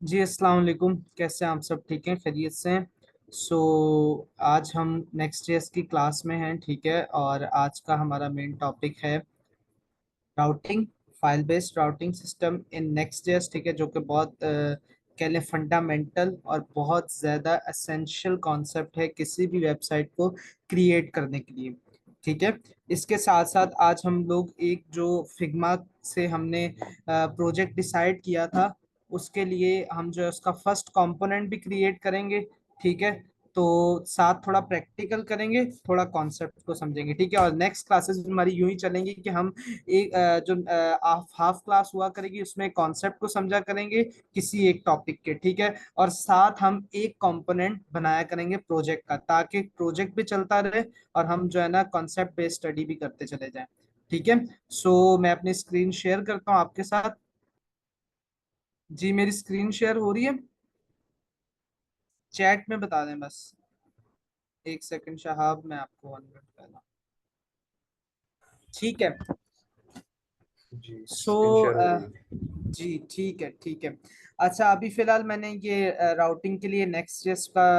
जी अस्सलाम वालेकुम। कैसे हैं आप? सब ठीक हैं? खैरियत से हैं? सो आज हम नेक्स्ट जेएस की क्लास में हैं, ठीक है। और आज का हमारा मेन टॉपिक है routing, file based routing system in next JS, ठीक है। जो कि बहुत कह लें फंडामेंटल और बहुत ज़्यादा एसेंशियल कॉन्सेप्ट है किसी भी वेबसाइट को क्रिएट करने के लिए, ठीक है। इसके साथ साथ आज हम लोग एक जो फिग्मा से हमने प्रोजेक्ट डिसाइड किया था, उसके लिए हम जो है उसका फर्स्ट कंपोनेंट भी क्रिएट करेंगे, ठीक है। तो साथ थोड़ा प्रैक्टिकल करेंगे, थोड़ा कॉन्सेप्ट को समझेंगे, ठीक है। और नेक्स्ट क्लासेस हमारी यूं ही चलेंगी कि हम एक जो हाफ हाफ क्लास हुआ करेगी उसमें कॉन्सेप्ट को समझा करेंगे किसी एक टॉपिक के, ठीक है। और साथ हम एक कंपोनेंट बनाया करेंगे प्रोजेक्ट का, ताकि प्रोजेक्ट भी चलता रहे और हम जो है ना कॉन्सेप्ट बेस्ड स्टडी भी करते चले जाएं, ठीक है। सो मैं अपनी स्क्रीन शेयर करता हूँ आपके साथ। जी मेरी स्क्रीन शेयर हो रही है? चैट में बता दें बस। एक सेकंड शहाब, मैं आपको 1 मिनट पहला, ठीक है। जी। सो स्क्रीन शेयर हो रही है। जी ठीक है, ठीक है। अच्छा, अभी फिलहाल मैंने ये राउटिंग के लिए नेक्स्ट जेएस का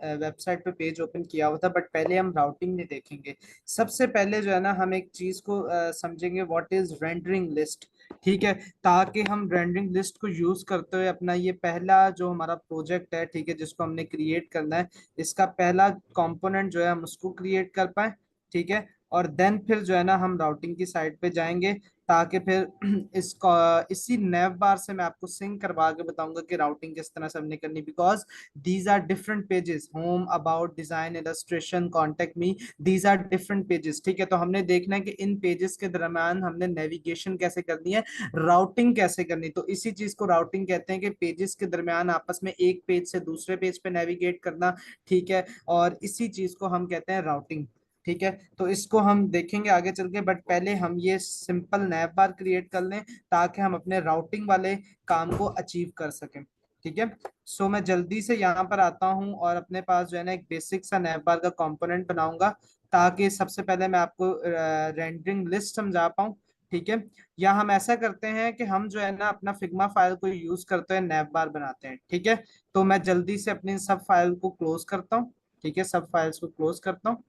वेबसाइट पे पेज ओपन किया हुआ था, बट पहले हम राउटिंग नहीं देखेंगे। सबसे पहले जो है ना हम एक चीज को समझेंगे, व्हाट इज रेंडरिंग लिस्ट, ठीक है। ताकि हम रेंडरिंग लिस्ट को यूज करते हुए अपना ये पहला जो हमारा प्रोजेक्ट है, ठीक है, जिसको हमने क्रिएट करना है, इसका पहला कंपोनेंट जो है हम उसको क्रिएट कर पाए, ठीक है। और देन फिर जो है ना हम राउटिंग की साइड पे जाएंगे, ताकि फिर इसको इसी नैव बार से मैं आपको सिंक करवा के बताऊंगा कि राउटिंग किस तरह से हमने करनी, because these are different pages, home, about, design, illustration, contact me, these are different pages, ठीक है। तो हमने देखना है कि इन पेजेस के दरम्यान हमने नेविगेशन कैसे करनी है, राउटिंग कैसे करनी। तो इसी चीज को राउटिंग कहते हैं कि पेजेस के दरम्यान आपस में एक पेज से दूसरे पेज पे नेविगेट करना, ठीक है। और इसी चीज को हम कहते हैं राउटिंग, ठीक है। तो इसको हम देखेंगे आगे चल के, बट पहले हम ये सिंपल नैव बार क्रिएट कर लें ताकि हम अपने राउटिंग वाले काम को अचीव कर सकें, ठीक है। सो मैं जल्दी से यहाँ पर आता हूँ और अपने पास जो है ना एक बेसिक सा नैव बार का कंपोनेंट बनाऊंगा, ताकि सबसे पहले मैं आपको रेंडरिंग लिस्ट समझा पाऊँ, ठीक है। या हम ऐसा करते हैं कि हम जो है ना अपना फिग्मा फाइल को यूज करते हैं, नैव बार बनाते हैं, ठीक है। तो मैं जल्दी से अपनी सब फाइल को क्लोज करता हूँ, ठीक है, सब फाइल्स को क्लोज करता हूँ।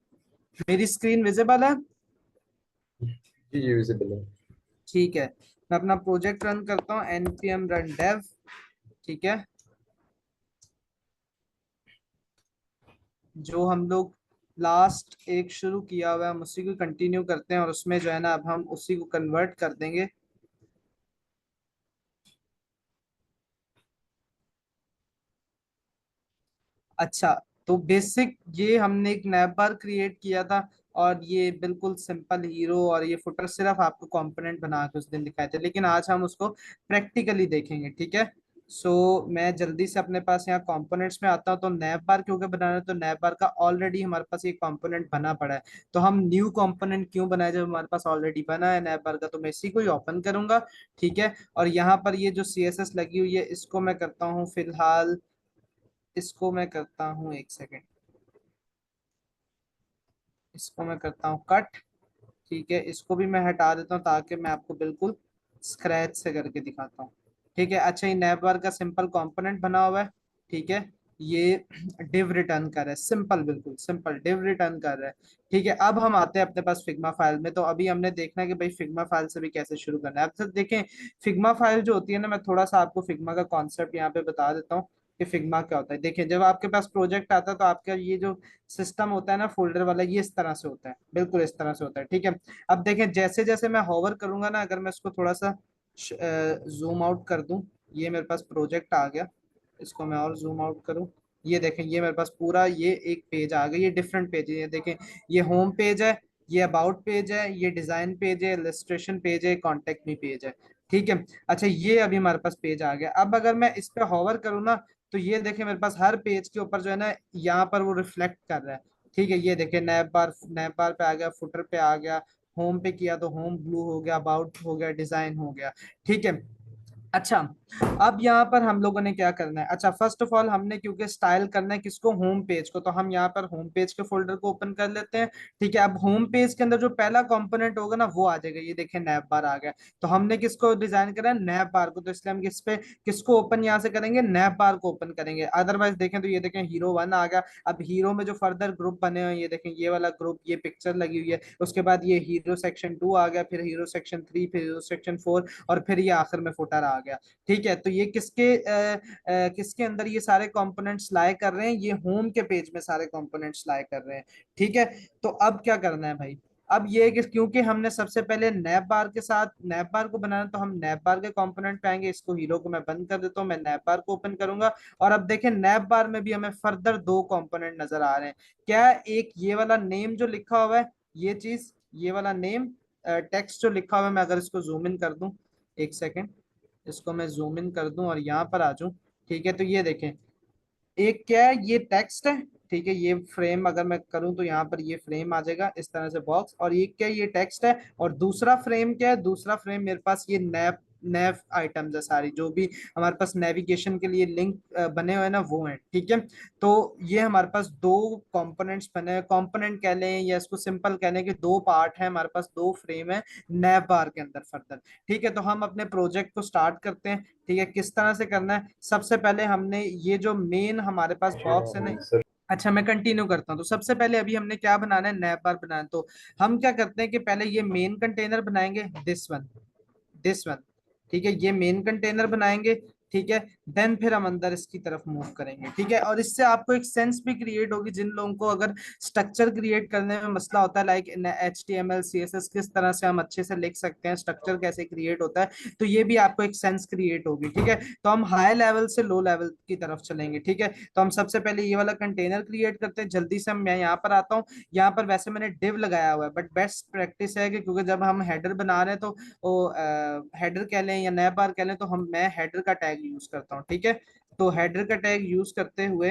मेरी स्क्रीन विजिबल है? जी जी विजिबल है। ठीक है। मैं अपना प्रोजेक्ट रन करता हूँ, npm run dev, ठीक है। जो हम लोग लास्ट एक शुरू किया हुआ है हम उसी को कंटिन्यू करते हैं, और उसमें जो है ना अब हम उसी को कन्वर्ट कर देंगे। अच्छा, तो बेसिक ये हमने एक नैप बार क्रिएट किया था, और ये बिल्कुल सिंपल हीरो और ये फुटर सिर्फ आपको कंपोनेंट बना के उस दिन दिखाए थे, लेकिन आज हम उसको प्रैक्टिकली देखेंगे, ठीक है। सो मैं जल्दी से अपने पास यहाँ कंपोनेंट्स में आता हूँ। तो नैप बार क्योंकि बनाना है, तो नैप बार का ऑलरेडी हमारे पास एक कंपोनेंट बना पड़ा है, तो हम न्यू कंपोनेंट क्यों बनाए जब हमारे पास ऑलरेडी बना है नैप बार का। तो मैं इसी को ही ओपन करूंगा, ठीक है। और यहाँ पर ये जो CSS लगी हुई है इसको मैं करता हूँ फिलहाल, इसको मैं करता हूँ, एक सेकेंड, इसको मैं करता हूँ कट, ठीक है। इसको भी मैं हटा देता हूँ ताकि मैं आपको बिल्कुल स्क्रैच से करके दिखाता हूँ, ठीक है। अच्छा, ये नैपबार का सिंपल कंपोनेंट बना हुआ है, ठीक है। ये डिव रिटर्न कर रहा है, सिंपल, बिल्कुल सिंपल डिव रिटर्न कर रहा है, ठीक है। अब हम आते हैं अपने पास फिग्मा फाइल में। तो अभी हमने देखना है कि भाई फिग्मा फाइल से भी कैसे शुरू करना है। अब तक देखें, फिग्मा फाइल जो होती है ना, मैं थोड़ा सा आपको फिग्मा का कॉन्सेप्ट यहाँ पे बता देता हूँ कि फिग्मा क्या होता है। देखिए, जब आपके पास प्रोजेक्ट आता है तो आपका ये जो सिस्टम होता है ना, फोल्डर वाला, ये इस तरह से होता है, बिल्कुल इस तरह से होता है, ठीक है। अब देखें, जैसे जैसे मैं होवर करूंगा ना, अगर मैं इसको थोड़ा सा जूम आउट कर दूं, ये मेरे पास प्रोजेक्ट आ गया। इसको मैं और जूम आउट करूं, ये देखें, ये मेरे पास पूरा ये एक पेज आ गया। ये डिफरेंट पेज है, ये देखें, ये होम पेज है, ये अबाउट पेज है, ये डिजाइन पेज है, इलस्ट्रेशन पेज है, कॉन्टेक्ट मी पेज है, ठीक है। अच्छा, ये अभी हमारे पास पेज आ गया। अब अगर मैं इस पे होवर करूँ ना, तो ये देखें मेरे पास हर पेज के ऊपर जो है ना यहाँ पर वो रिफ्लेक्ट कर रहा है, ठीक है। ये देखिए, नैप बार पे आ गया, फुटर पे आ गया, होम पे किया तो होम ब्लू हो गया, अबाउट हो गया, डिजाइन हो गया, ठीक है। अच्छा, अब यहाँ पर हम लोगों ने क्या करना है, अच्छा फर्स्ट ऑफ ऑल हमने क्योंकि स्टाइल करना है किसको, होम पेज को, तो हम यहाँ पर होम पेज के फोल्डर को ओपन कर लेते हैं। ठीक है, अब होम पेज के अंदर जो पहला कंपोनेंट होगा ना वो आ जाएगा, ये देखिए नैप बार आ गया। तो हमने किसको डिजाइन करा है, नैप बार को, तो इसलिए हम किस पे, किसको ओपन यहाँ से करेंगे, नैप बार को ओपन करेंगे। अदरवाइज देखें तो ये देखें हीरो 1 आ गया। अब हीरो में जो फर्दर ग्रुप बने हुए हैं, ये देखें ये वाला ग्रुप, ये पिक्चर लगी हुई है, उसके बाद ये हीरो सेक्शन 2 आ गया, फिर हीरो सेक्शन 3, फिर हीरो सेक्शन 4, और फिर ये आखिर में फुटर आ गया। ठीक है, तो ये किसके अंदर ये सारे कंपोनेंट्स लाए कर रहे हैं, ये होम के पेज में सारे कंपोनेंट्स लाए कर रहे हैं। ठीक है, तो अब क्या करना है भाई, अब ये है कि क्योंकि हमने सबसे पहले नैप बार के साथ नैप बार को बनाना, तो हम नैप बार के कंपोनेंट पे आएंगे। इसको हीरो को मैं बंद कर देता हूँ, मैं नैप बार को ओपन करूंगा। और अब देखें नैप बार में भी हमें फर्दर दो कंपोनेंट नजर आ रहे हैं। क्या, एक ये वाला नेम जो लिखा हुआ है, ये चीज, ये वाला नेम टेक्स्ट जो लिखा हुआ है, मैं अगर इसको जूम इन कर दूं, एक सेकेंड, इसको मैं जूम इन कर दूं और यहाँ पर आ जाऊं। ठीक है, तो ये देखें, एक क्या है, ये टेक्स्ट है। ठीक है, ये फ्रेम अगर मैं करूं तो यहाँ पर ये फ्रेम आ जाएगा इस तरह से बॉक्स, और ये क्या है, ये टेक्स्ट है। और दूसरा फ्रेम क्या है, दूसरा फ्रेम मेरे पास ये नैप नैव आइटम्स है, सारी जो भी हमारे पास नेविगेशन के लिए लिंक बने हुए हैं ना, वो हैं। ठीक है, तो ये हमारे पास दो कंपोनेंट्स बने हैं, कंपोनेंट कह लें या इसको सिंपल कह लें कि दो पार्ट है हमारे पास, दो फ्रेम है नैव बार के अंदर फर्दर। ठीक है, तो हम अपने प्रोजेक्ट को स्टार्ट करते हैं। ठीक है, किस तरह से करना है, सबसे पहले हमने ये जो मेन हमारे पास बॉक्स है ना, सर। अच्छा मैं कंटिन्यू करता हूँ। तो सबसे पहले अभी हमने क्या बनाना है, नैप बार बनाना है। तो हम क्या करते हैं कि पहले ये मेन कंटेनर बनाएंगे, दिस वन। ठीक है, ये मेन कंटेनर बनाएंगे। ठीक है, देन फिर हम अंदर इसकी तरफ मूव करेंगे। ठीक है, और इससे आपको एक सेंस भी क्रिएट होगी, जिन लोगों को अगर स्ट्रक्चर क्रिएट करने में मसला होता है, लाइक HTML CSS किस तरह से हम अच्छे से लिख सकते हैं, स्ट्रक्चर कैसे क्रिएट होता है, तो ये भी आपको एक सेंस क्रिएट होगी। ठीक है, तो हम हाई लेवल से लो लेवल की तरफ चलेंगे। ठीक है, तो हम सबसे पहले ये वाला कंटेनर क्रिएट करते हैं जल्दी से। मैं यहाँ पर आता हूँ, यहाँ पर वैसे मैंने डिव लगाया हुआ है, बट बेस्ट प्रैक्टिस है कि क्योंकि जब हम हेडर बना रहे हैं तो वो हेडर कह लें या नैप बार कह लें, तो मैं हेडर का टैग यूज करता हूँ। ठीक है, तो हेडर का टैग यूज करते हुए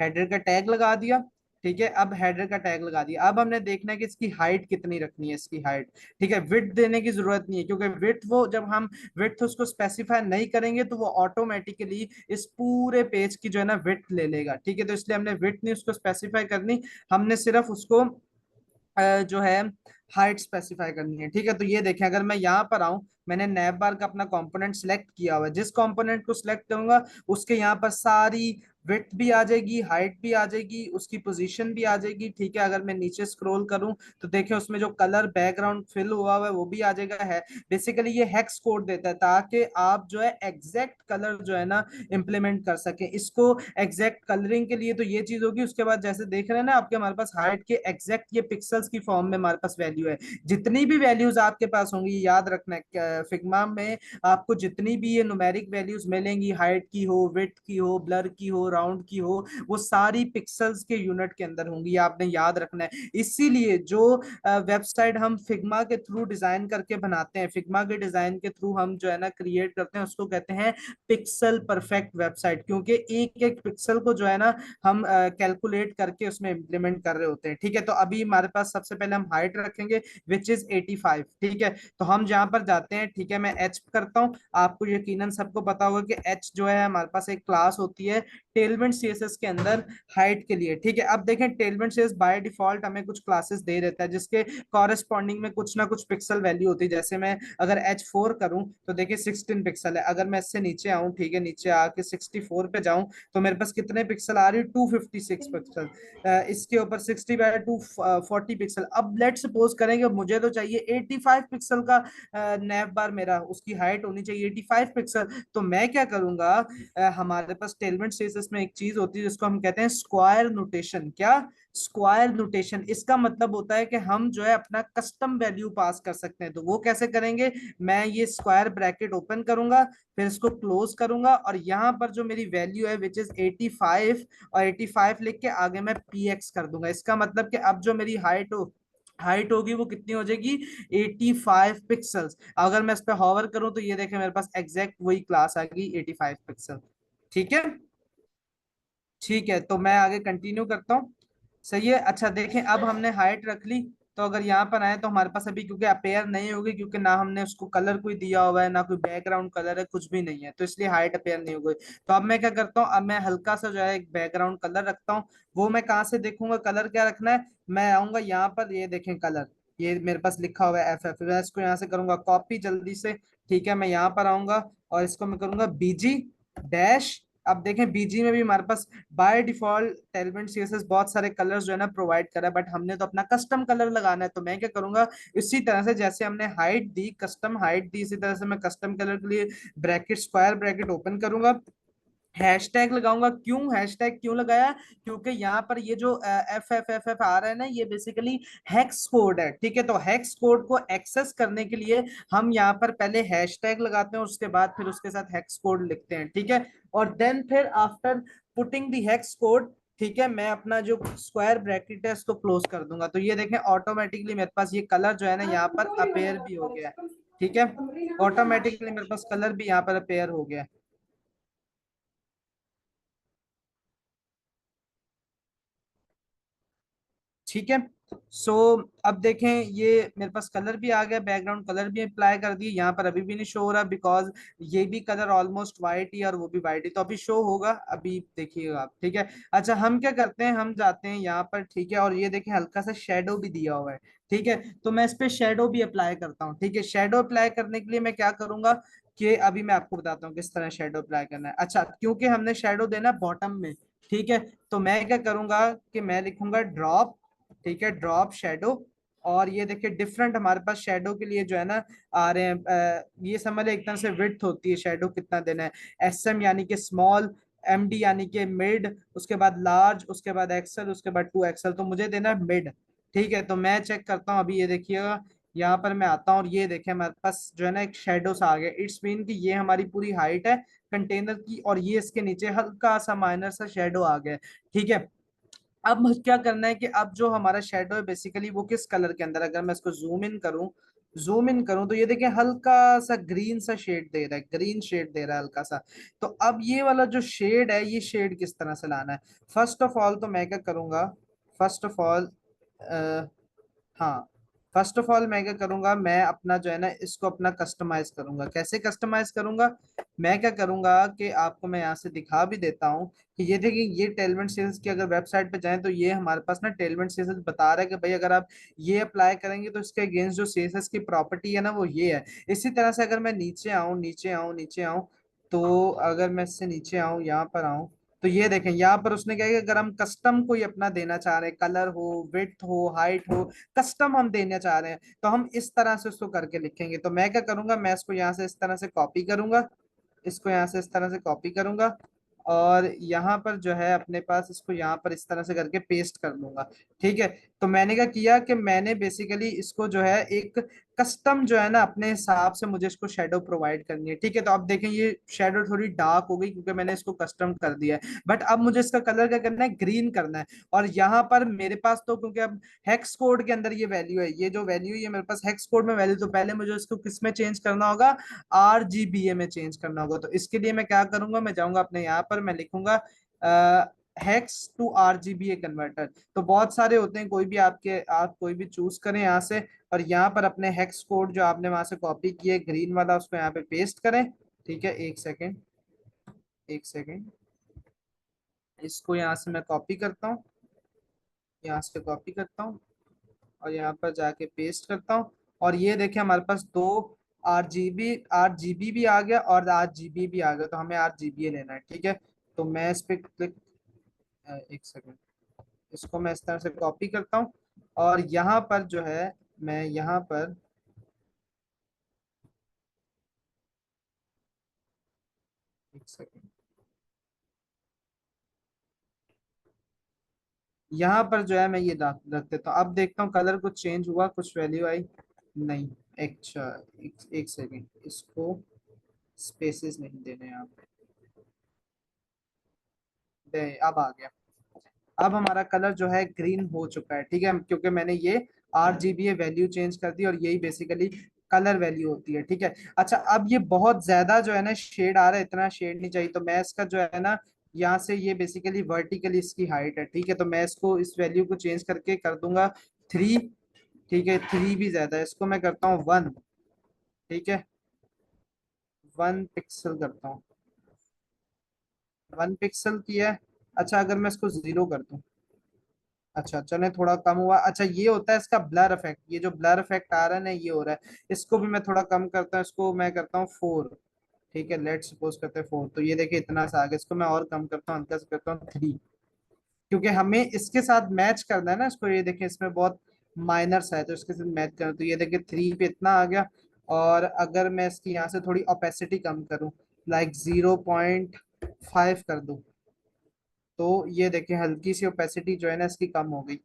हेडर का टैग लगा दिया। ठीक है, अब हेडर का टैग लगा दिया। अब हमने देखना है कि इसकी हाइट कितनी रखनी है, इसकी हाइट। ठीक है, विड्थ देने की जरूरत नहीं है, क्योंकि विड्थ वो जब हम विड्थ उसको स्पेसिफाई नहीं करेंगे तो वो ऑटोमेटिकली इस पूरे पेज की जो है ना विड्थ ले लेगा। ठीक है, तो इसलिए हमने विड्थ नहीं उसको स्पेसिफाई करनी, हमने सिर्फ उसको जो है हाइट स्पेसिफाई करनी है। ठीक है, तो ये देखें, अगर मैं यहाँ पर आऊं, मैंने नैप बार का अपना कंपोनेंट सेलेक्ट किया हुआ है, जिस कंपोनेंट को सिलेक्ट करूंगा उसके यहाँ पर सारी विड्थ भी आ जाएगी, हाइट भी आ जाएगी, उसकी पोजीशन भी आ जाएगी। ठीक है, अगर मैं नीचे स्क्रॉल करूं तो देखें उसमें जो कलर बैकग्राउंड फिल हुआ हुआ है वो भी आ जाएगा। है बेसिकली ये हेक्स कोड देता है ताकि आप जो है एग्जैक्ट कलर जो है ना इम्प्लीमेंट कर सकें इसको। एग्जैक्ट कलरिंग के लिए तो ये चीज होगी, उसके बाद जैसे देख रहे हैं ना आपके, हमारे पास हाइट के एग्जैक्ट ये पिक्सल्स की फॉर्म में हमारे पास वैल्यू है। जितनी भी वैल्यूज आपके पास होंगी, याद रखना है फिग्मा में आपको जितनी भी ये न्यूमेरिक वैल्यूज मिलेंगी, हाइट की हो, विड्थ की हो, ब्लर की हो, राउंड की हो, वो सारी पिक्सल्स के यूनिट के अंदर होंगी, ये आपने याद रखना है। इसीलिए जो वेबसाइट हम फिग्मा के थ्रू डिजाइन करके बनाते हैं, फिग्मा के डिजाइन के थ्रू हम जो है ना क्रिएट करते हैं, उसको कहते हैं पिक्सल परफेक्ट वेबसाइट, क्योंकि एक एक पिक्सल को जो है ना हम कैलकुलेट करके उसमें इंप्लीमेंट कर रहे होते हैं। ठीक है, तो अभी हमारे पास सबसे पहले हम हाइट रखेंगे विच इज 85। ठीक है, तो हम जहां पर जाते हैं, ठीक है, मैं एच करता हूँ। आपको यकीनन सबको पता होगा कि एच जो है हमारे पास एक क्लास होती है टेलमेंट सीएसएस के अंदर हाइट के लिए। ठीक है, अब देखें टेलमेंट सीएसएस बाय डिफॉल्ट हमें कुछ क्लासेस दे देता है जिसके कॉरेस्पॉन्डिंग में कुछ ना कुछ पिक्सल वैल्यू होती है। जैसे मैं अगर H4 करूं तो देखिए 16 पिक्सल है। अगर मैं इससे नीचे आऊं, ठीक है, नीचे आके 64 पे जाऊं तो मेरे पास कितने पिक्सल आ रही है, 256 पिक्सल। इसके ऊपर 60/240 पिक्सल। अब लेट सपोज करेंगे मुझे तो चाहिए 85 पिक्सल का नैप बार, मेरा उसकी हाइट होनी चाहिए 85 पिक्सल। तो मैं क्या करूंगा, हमारे पास टेलमेंट सीएसएस में एक चीज होती है जिसको हम कहते हैं स्क्वायर नोटेशन। क्या, स्क्वायर नोटेशन, इसका मतलब होता है कि हम जो है अपना कस्टम वैल्यू पास कर सकते हैं। तो वो कैसे करेंगे, मैं ये स्क्वायर ब्रैकेट ओपन करूंगा, फिर इसको क्लोज करूंगा, और यहाँ पर जो मेरी वैल्यू है विच इज 85, और 85 लिख के आगे मैं px कर दूंगा। इसका मतलब कि अब जो मेरी हाइट होगी वो कितनी हो जाएगी, 85 पिक्सल्स। अगर मैं इस पे हॉवर करूं तो ये देखें मेरे पास एग्जैक्ट वही क्लास आ गई 85 पिक्सल। ठीक है, ठीक है, तो मैं आगे कंटिन्यू करता हूँ। सही है, अच्छा देखें अब हमने हाइट रख ली। तो अगर यहाँ पर आए तो हमारे पास अभी क्योंकि अपेयर नहीं होगी, क्योंकि ना हमने उसको कलर कोई दिया हुआ है, ना कोई बैकग्राउंड कलर है, कुछ भी नहीं है, तो इसलिए हाइट अपेयर नहीं होगी। तो अब मैं क्या करता हूँ, अब मैं हल्का सा जो है एक बैकग्राउंड कलर रखता हूँ। वो मैं कहाँ से देखूंगा कलर क्या रखना है? मैं आऊंगा यहाँ पर, ये देखें कलर, ये मेरे पास लिखा हुआ है FF, मैं इसको यहाँ से करूंगा कॉपी जल्दी से। ठीक है, मैं यहाँ पर आऊंगा और इसको मैं करूंगा बीजी डैश। अब देखें बीजी में भी हमारे पास बाय डिफॉल्ट टेलमेंट सीएसएस बहुत सारे कलर्स जो है ना प्रोवाइड करा है, बट हमने तो अपना कस्टम कलर लगाना है। तो मैं क्या करूंगा, इसी तरह से जैसे हमने हाइट दी, कस्टम हाइट दी, इसी तरह से मैं कस्टम कलर के लिए ब्रैकेट, स्क्वायर ब्रैकेट ओपन करूंगा, हैशटैग लगाऊंगा। क्यों हैशटैग क्यों लगाया? क्योंकि यहाँ पर ये जो FFFF आ रहा है ना, ये बेसिकली हेक्स कोड है। ठीक है, तो हेक्स कोड को एक्सेस करने के लिए हम यहाँ पर पहले हैशटैग लगाते हैं, उसके बाद फिर उसके साथ हेक्स कोड लिखते हैं। ठीक है, और देन फिर आफ्टर पुटिंग दी हेक्स कोड, ठीक है, मैं अपना जो स्क्वायर ब्रैकेट है इसको क्लोज कर दूंगा। तो ये देखें ऑटोमेटिकली मेरे पास ये कलर जो है ना यहाँ पर अपेयर भी हो गया है। ठीक है, ऑटोमेटिकली मेरे पास कलर भी यहाँ पर अपेयर हो गया है। ठीक है, सो अब देखें ये मेरे पास कलर भी आ गया, बैकग्राउंड कलर भी अप्लाई कर दिए, यहाँ पर अभी भी नहीं शो हो रहा बिकॉज ये भी कलर ऑलमोस्ट वाइट ही और वो भी वाइट ही, तो अभी शो होगा, अभी देखिएगा आप। ठीक है, अच्छा हम क्या करते हैं, हम जाते हैं यहाँ पर, ठीक है, और ये देखें हल्का सा शेडो भी दिया हुआ है। ठीक है, तो मैं इस पे शेडो भी अप्लाई करता हूँ। ठीक है, शेडो अप्लाई करने के लिए मैं क्या करूंगा कि अभी मैं आपको बताता हूँ किस तरह शेडो अप्लाई करना है। अच्छा, क्योंकि हमने शेडो देना बॉटम में, ठीक है, तो मैं क्या करूंगा कि मैं लिखूंगा ड्रॉप, ठीक है, ड्रॉप शेडो। और ये देखिए डिफरेंट हमारे पास शेडो के लिए जो है ना आ रहे हैं, ये समझ एक तरह से विड्थ होती है शेडो कितना देना है। SM यानी कि स्मॉल, MD यानी कि मिड, उसके बाद लार्ज, उसके बाद एक्सेल, उसके बाद 2XL, तो मुझे देना है मिड। ठीक है, तो मैं चेक करता हूँ, अभी ये देखिएगा यहाँ पर मैं आता हूँ और ये देखें हमारे पास जो है ना एक शेडो सा आ गया। इट्स मीन कि ये हमारी पूरी हाइट है कंटेनर की, और ये इसके नीचे हल्का सा माइनर सा शेडो आ गया है। ठीक है, अब क्या करना है कि अब जो हमारा शेडो है बेसिकली वो किस कलर के अंदर, अगर मैं इसको जूम इन करूं तो ये देखिए हल्का सा ग्रीन सा शेड दे रहा है, ग्रीन शेड दे रहा है हल्का सा। तो अब ये वाला जो शेड है, ये शेड किस तरह से लाना है? फर्स्ट ऑफ ऑल तो मैं क्या करूंगा, फर्स्ट ऑफ ऑल हाँ, फर्स्ट ऑफ ऑल मैं क्या करूंगा, मैं अपना जो है ना इसको अपना कस्टमाइज करूंगा। कैसे कस्टमाइज करूंगा? मैं क्या करूंगा कि आपको मैं यहाँ से दिखा भी देता हूँ कि ये देखिए, ये टेलमेंट सेल्स की अगर वेबसाइट पे जाएं तो ये हमारे पास ना टेलमेंट सेल्स बता रहा है कि भाई अगर आप ये अप्लाई करेंगे तो इसके अगेंस्ट जो सेल्स की प्रॉपर्टी है ना वो ये है। इसी तरह से अगर मैं नीचे आऊँ, नीचे आऊँ, तो अगर मैं इससे नीचे आऊँ, यहाँ पर आऊँ, तो ये देखें यहाँ पर उसने कहा कि अगर हम कस्टम कोई अपना देना चाह रहे हैं, कलर हो, विड्थ हो, हाइट हो, कस्टम हम देना चाह रहे हैं, तो हम इस तरह से उसको करके लिखेंगे। तो मैं क्या करूंगा, मैं इसको यहाँ से इस तरह से कॉपी करूंगा, इसको यहाँ से इस तरह से कॉपी करूंगा, और यहाँ पर जो है अपने पास इसको यहाँ पर इस तरह से करके पेस्ट कर दूंगा। ठीक है, तो मैंने क्या किया कि मैंने बेसिकली इसको जो है एक कस्टम जो है ना अपने हिसाब से मुझे इसको शेडो प्रोवाइड करनी है। ठीक है, तो अब देखें ये शेडो थोड़ी डार्क हो गई क्योंकि मैंने इसको कस्टम कर दिया है, बट अब मुझे इसका कलर क्या करना है, ग्रीन करना है। और यहाँ पर मेरे पास तो क्योंकि अब हेक्स कोड के अंदर ये वैल्यू है, ये जो वैल्यू है मेरे पास हेक्स कोड में वैल्यू, तो पहले मुझे इसको किस में चेंज करना होगा, RGBA में चेंज करना होगा। तो इसके लिए मैं क्या करूंगा, मैं जाऊंगा अपने यहाँ पर, मैं लिखूंगा हेक्स टू RGBA कन्वर्टर। तो बहुत सारे होते हैं, कोई भी आपके, आप कोई भी चूज करें यहाँ से, और यहाँ पर अपने हेक्स कोड जो आपने वहां से कॉपी किए ग्रीन वाला उसको यहाँ पे पेस्ट करें। ठीक है, एक सेकेंड, एक सेकेंड, इसको यहाँ से मैं कॉपी करता हूँ, यहाँ से कॉपी करता हूँ और यहाँ पर जाके पेस्ट करता हूँ। और ये देखें हमारे पास दो RGB भी आ गया और RGB भी आ गया, तो हमें RGB लेना है। ठीक है, तो मैं इस पे क्लिक, एक सेकेंड, इसको मैं इस तरह से कॉपी करता हूँ और यहाँ पर जो है मैं यहाँ पर, एक सेकेंड, यहाँ पर जो है मैं ये रख देता हूँ। अब देखता हूँ कलर कुछ चेंज हुआ, कुछ वैल्यू आई? नहीं। अच्छा, एक सेकेंड, इसको स्पेसेस नहीं देने यहाँ पे, अब आ गया। अब हमारा कलर जो है ग्रीन हो चुका है। ठीक है, क्योंकि मैंने ये RGBA वैल्यू चेंज कर दी और यही बेसिकली कलर वैल्यू होती है। ठीक है, अच्छा अब ये बहुत ज्यादा जो है ना शेड आ रहा है, इतना शेड नहीं चाहिए, तो मैं इसका जो है ना यहाँ से, ये बेसिकली वर्टिकली इसकी हाइट है। ठीक है, तो मैं इसको इस वैल्यू को चेंज करके कर दूंगा 3। ठीक है, 3 भी ज्यादा है, इसको मैं करता हूँ 1। ठीक है, 1 पिक्सल करता हूँ, 1 पिक्सल किया है। अच्छा अगर मैं इसको 0 कर दूं, अच्छा चले थोड़ा कम हुआ। अच्छा ये होता है इसका ब्लर इफेक्ट, ये जो ब्लर इफेक्ट आ रहा है ना ये हो रहा है। इसको भी मैं थोड़ा कम करता हूँ, इसको मैं करता हूँ 4। ठीक है, लेट सपोज करते हैं 4, तो ये देखिए इतना सा आ गया। इसको मैं और कम करता हूँ, हल्का सा करता हूँ 3, क्योंकि हमें इसके साथ मैच करना है ना इसको। ये देखिए इसमें बहुत माइनर सा है, तो इसके साथ मैच करना, तो ये देखिए 3 पे इतना आ गया। और अगर मैं इसकी यहाँ से थोड़ी ओपेसिटी कम करूँ, लाइक 0.5 कर दूं, तो ये देखिए हल्की सी ओपेसिटी जो है ना इसकी कम हो गई।